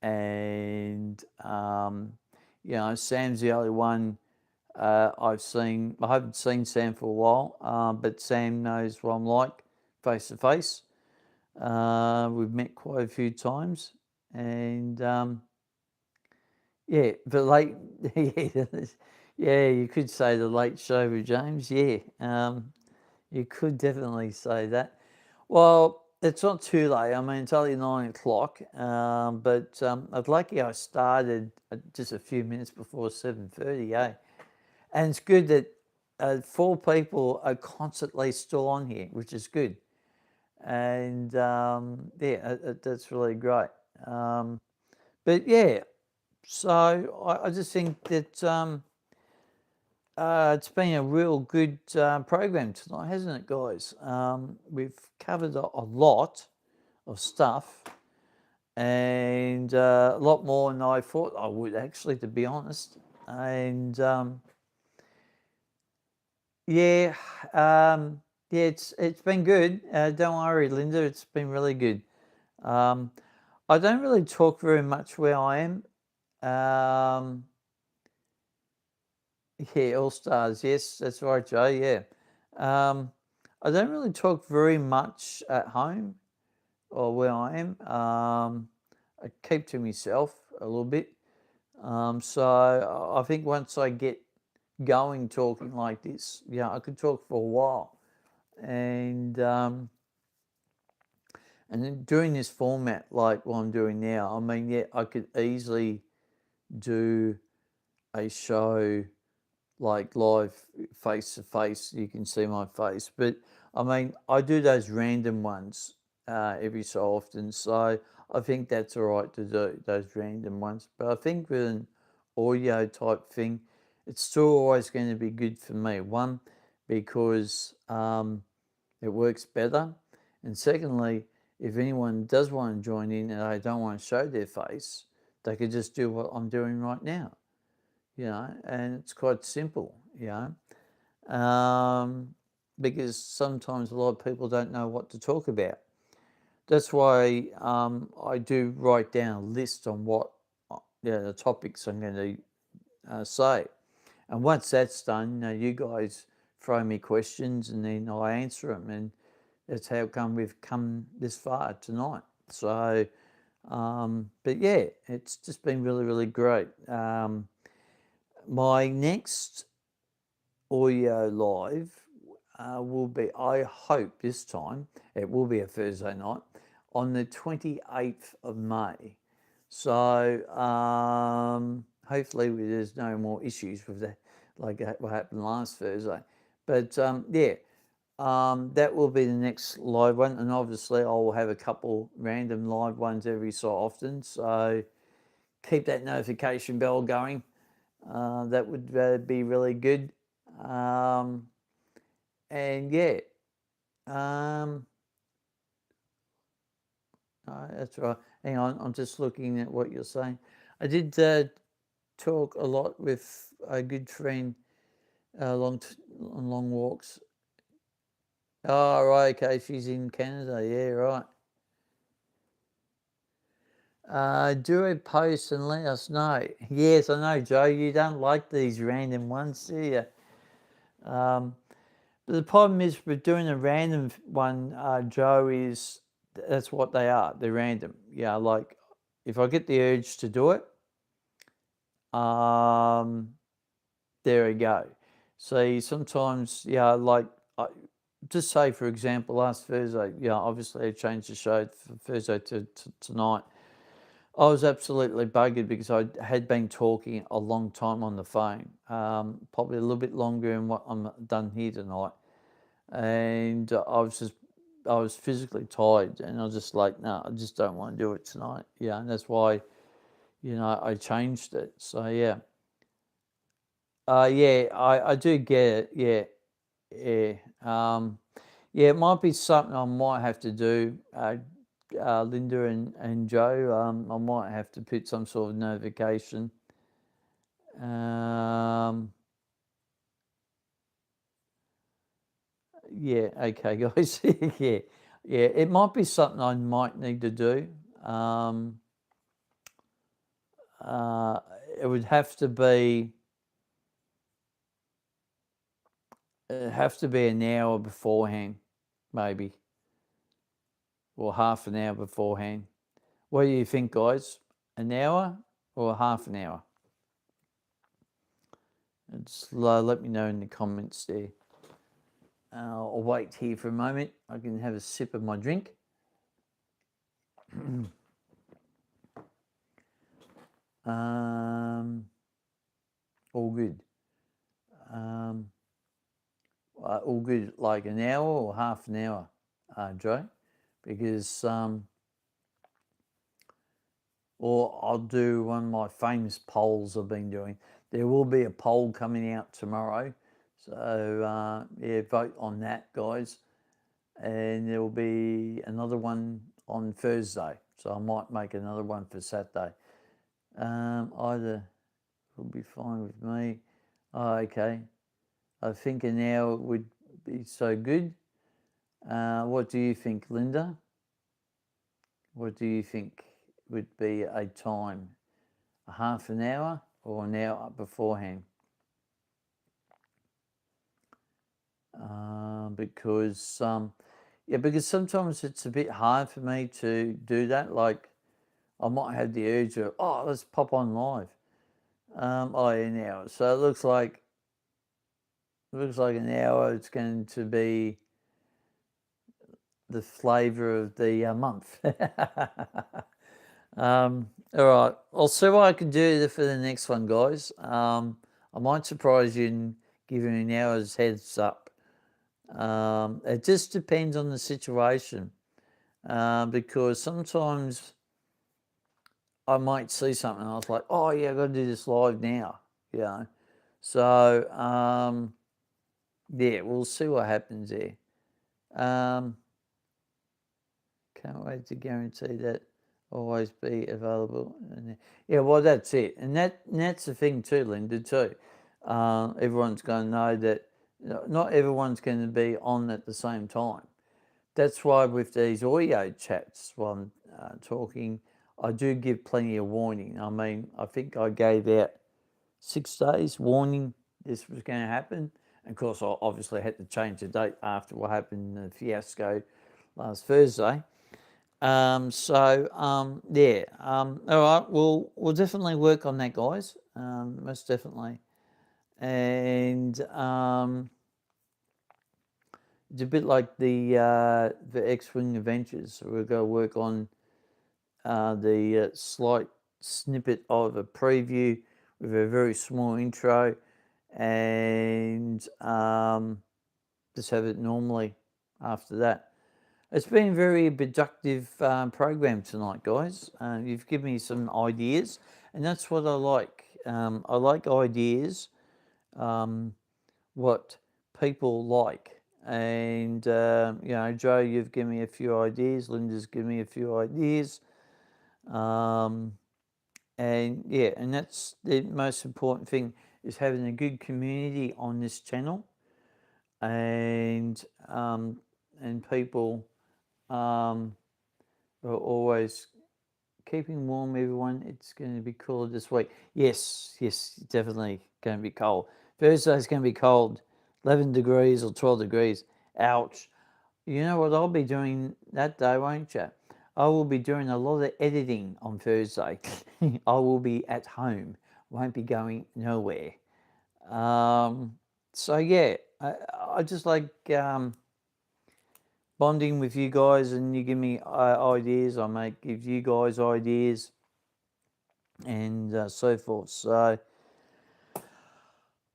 Speaker 1: And Sam's the only one I've seen. I haven't seen Sam for a while, but Sam knows what I'm like face to face. We've met quite a few times, and yeah, but late, yeah, you could say the late show with James. Yeah, you could definitely say that. Well, it's not too late. I mean, it's only 9 o'clock, but I'd lucky I started just a few minutes before 7:30. And it's good that 4 people are constantly still on here, which is good. And that's really great. But yeah, so I just think that it's been a real good program tonight, hasn't it, guys? We've covered a lot of stuff, and a lot more than I thought I would, actually, to be honest. And yeah, it's been good. Don't worry, Linda, it's been really good. I don't really talk very much where I am. Yeah, All Stars. Yes, that's right, Joe. Yeah. I don't really talk very much at home or where I am. I keep to myself a little bit. So I think once I get going talking like this, I could talk for a while. And then doing this format like what I'm doing now, I mean, yeah, I could easily do a show like live face to face. You can see my face, but I mean, I do those random ones every so often, so I think that's all right to do those random ones. But I think with an audio type thing, it's still always going to be good for me. One, because it works better, and secondly, if anyone does want to join in and they don't want to show their face, they could just do what I'm doing right now. And it's quite simple, because sometimes a lot of people don't know what to talk about. That's why I do write down a list on what the topics I'm going to say. And once that's done, you guys throw me questions and then I answer them. And that's how come we've come this far tonight. So, but yeah, it's just been really, really great. My next audio live will be, I hope this time, it will be a Thursday night, on the 28th of May. So hopefully there's no more issues with that, like what happened last Thursday. But that will be the next live one. And obviously I will have a couple random live ones every so often. So keep that notification bell going. That would be really good. And yeah, that's right. Hang on, I'm just looking at what you're saying. I did talk a lot with a good friend on long walks. Oh, right, okay, she's in Canada. Yeah, right. Do a post and let us know. Yes, I know, Joe. You don't like these random ones, do you? But the problem is with doing a random one, Joe, is that's what they are. They're random. Yeah, like if I get the urge to do it, there we go. See, sometimes, like just say, for example, last Thursday, obviously I changed the show from Thursday to tonight. I was absolutely buggered because I had been talking a long time on the phone, probably a little bit longer than what I'm done here tonight. And I was physically tired, and I was just like, no, I just don't want to do it tonight. Yeah, and that's why, I changed it. So yeah. Yeah, I do get it. Yeah, yeah. Yeah, it might be something I might have to do Linda and Joe. I might have to put some sort of notification. Yeah, okay, guys. Yeah, yeah. It might be something I might need to do. It would have to be. It'd have to be an hour beforehand, maybe, or half an hour beforehand. What do you think, guys? An hour or half an hour? Just let me know in the comments there. I'll wait here for a moment. I can have a sip of my drink. All good. All good. Like an hour or half an hour, Joe, because or I'll do one of my famous polls I've been doing. There will be a poll coming out tomorrow, so yeah, vote on that, guys. And there will be another one on Thursday, so I might make another one for Saturday. Either will be fine with me. Oh, okay. I think an hour would be so good. What do you think, Linda? What do you think would be a time? A half an hour or an hour beforehand? Because because sometimes it's a bit hard for me to do that. Like I might have the urge of, let's pop on live. An hour. So it looks like an hour. It's going to be the flavour of the month. All right, I'll see what I can do for the next one, guys. I might surprise you and give you an hour's heads up. It just depends on the situation, because sometimes I might see something and I was like, oh yeah, I've got to do this live now, you know. So yeah, we'll see what happens there. Can't wait to guarantee that always be available. Yeah, well, that's it, and that's the thing too, Linda. Too, everyone's going to know that not everyone's going to be on at the same time. That's why with these audio chats, while I'm talking, I do give plenty of warning. I mean, I think I gave out 6 days warning this was going to happen. And of course, I obviously had to change the date after what happened in the fiasco last Thursday. Yeah. All right. We'll definitely work on that, guys. Most definitely. And it's a bit like the X-Wing Adventures. So we're going to work on the slight snippet of a preview with a very small intro, and just have it normally after that. It's been a very productive program tonight, guys. You've given me some ideas, and that's what I like. I like ideas, what people like. And, Joe, you've given me a few ideas. Linda's given me a few ideas. And that's the most important thing, is having a good community on this channel, and people are always keeping warm, everyone. It's going to be cooler this week. Yes, definitely going to be cold. Thursday's going to be cold, 11 degrees or 12 degrees. Ouch. You know what I'll be doing that day, won't you? I will be doing a lot of editing on Thursday. I will be at home, won't be going nowhere. So yeah, I just like bonding with you guys, and you give me ideas. I might give you guys ideas, and so forth. So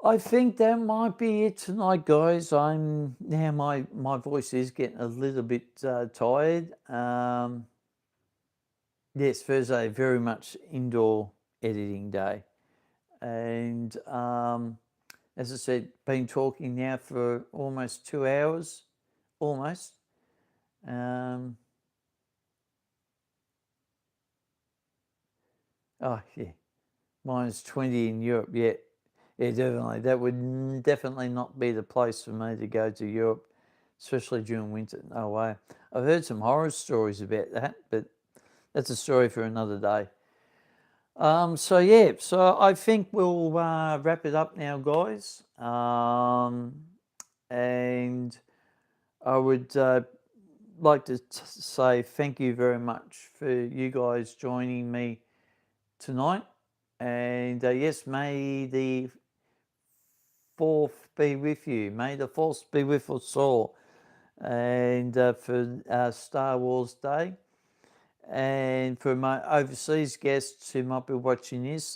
Speaker 1: I think that might be it tonight, guys. My voice is getting a little bit tired. Yes, Thursday, very much indoor editing day, and as I said, been talking now for almost 2 hours, almost. Oh, yeah. -20 in Europe, yeah. Yeah, definitely. That would definitely not be the place for me to go to Europe, especially during winter. No way. I've heard some horror stories about that, but that's a story for another day. So yeah, so I think we'll wrap it up now, guys. And I would like to say thank you very much for you guys joining me tonight. And yes, may the fourth be with you. May the fourth be with us all. And for Star Wars Day. And for my overseas guests who might be watching this,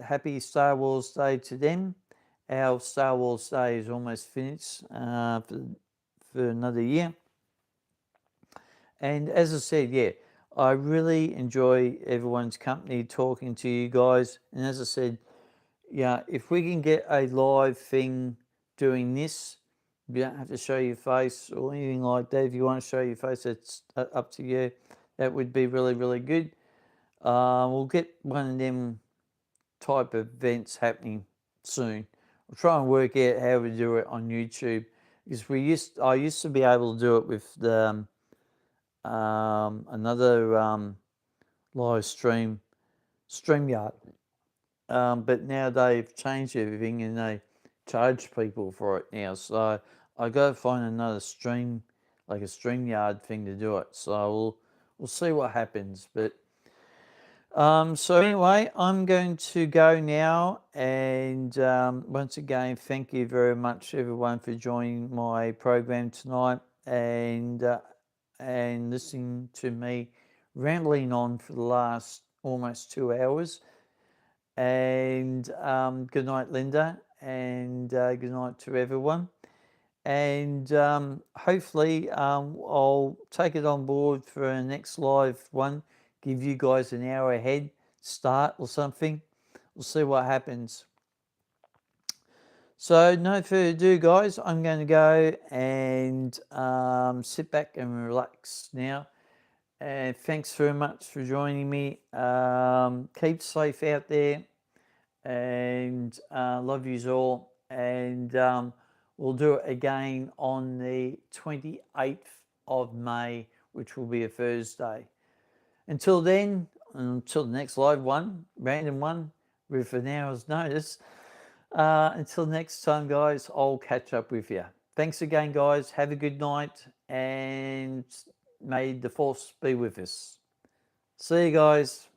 Speaker 1: happy Star Wars Day to them. Our Star Wars Day is almost finished for another year. And as I said, yeah, I really enjoy everyone's company, talking to you guys. And as I said, yeah, if we can get a live thing doing this, you don't have to show your face or anything like that. If you want to show your face, it's up to you. That would be really, really good. We'll get one of them type of events happening soon. I'll try and work out how we do it on YouTube, because I used to be able to do it with the another live stream, StreamYard. But now they've changed everything and they charge people for it now. So I got to find another stream, like a StreamYard thing to do it. So we'll see what happens. But so anyway, I'm going to go now. And once again, thank you very much, everyone, for joining my program tonight and listening to me rambling on for the last almost 2 hours. And good night, Linda, and good night to everyone. And hopefully I'll take it on board for a next live one, give you guys an hour ahead start or something. We'll see what happens. So no further ado, guys, I'm going to go and sit back and relax now. And thanks very much for joining me. Keep safe out there, and love yous all. And we'll do it again on the 28th of May, which will be a Thursday. Until then, until the next live one, random one, with an hour's notice. Until next time, guys, I'll catch up with you. Thanks again, guys. Have a good night, and may the force be with us. See you guys.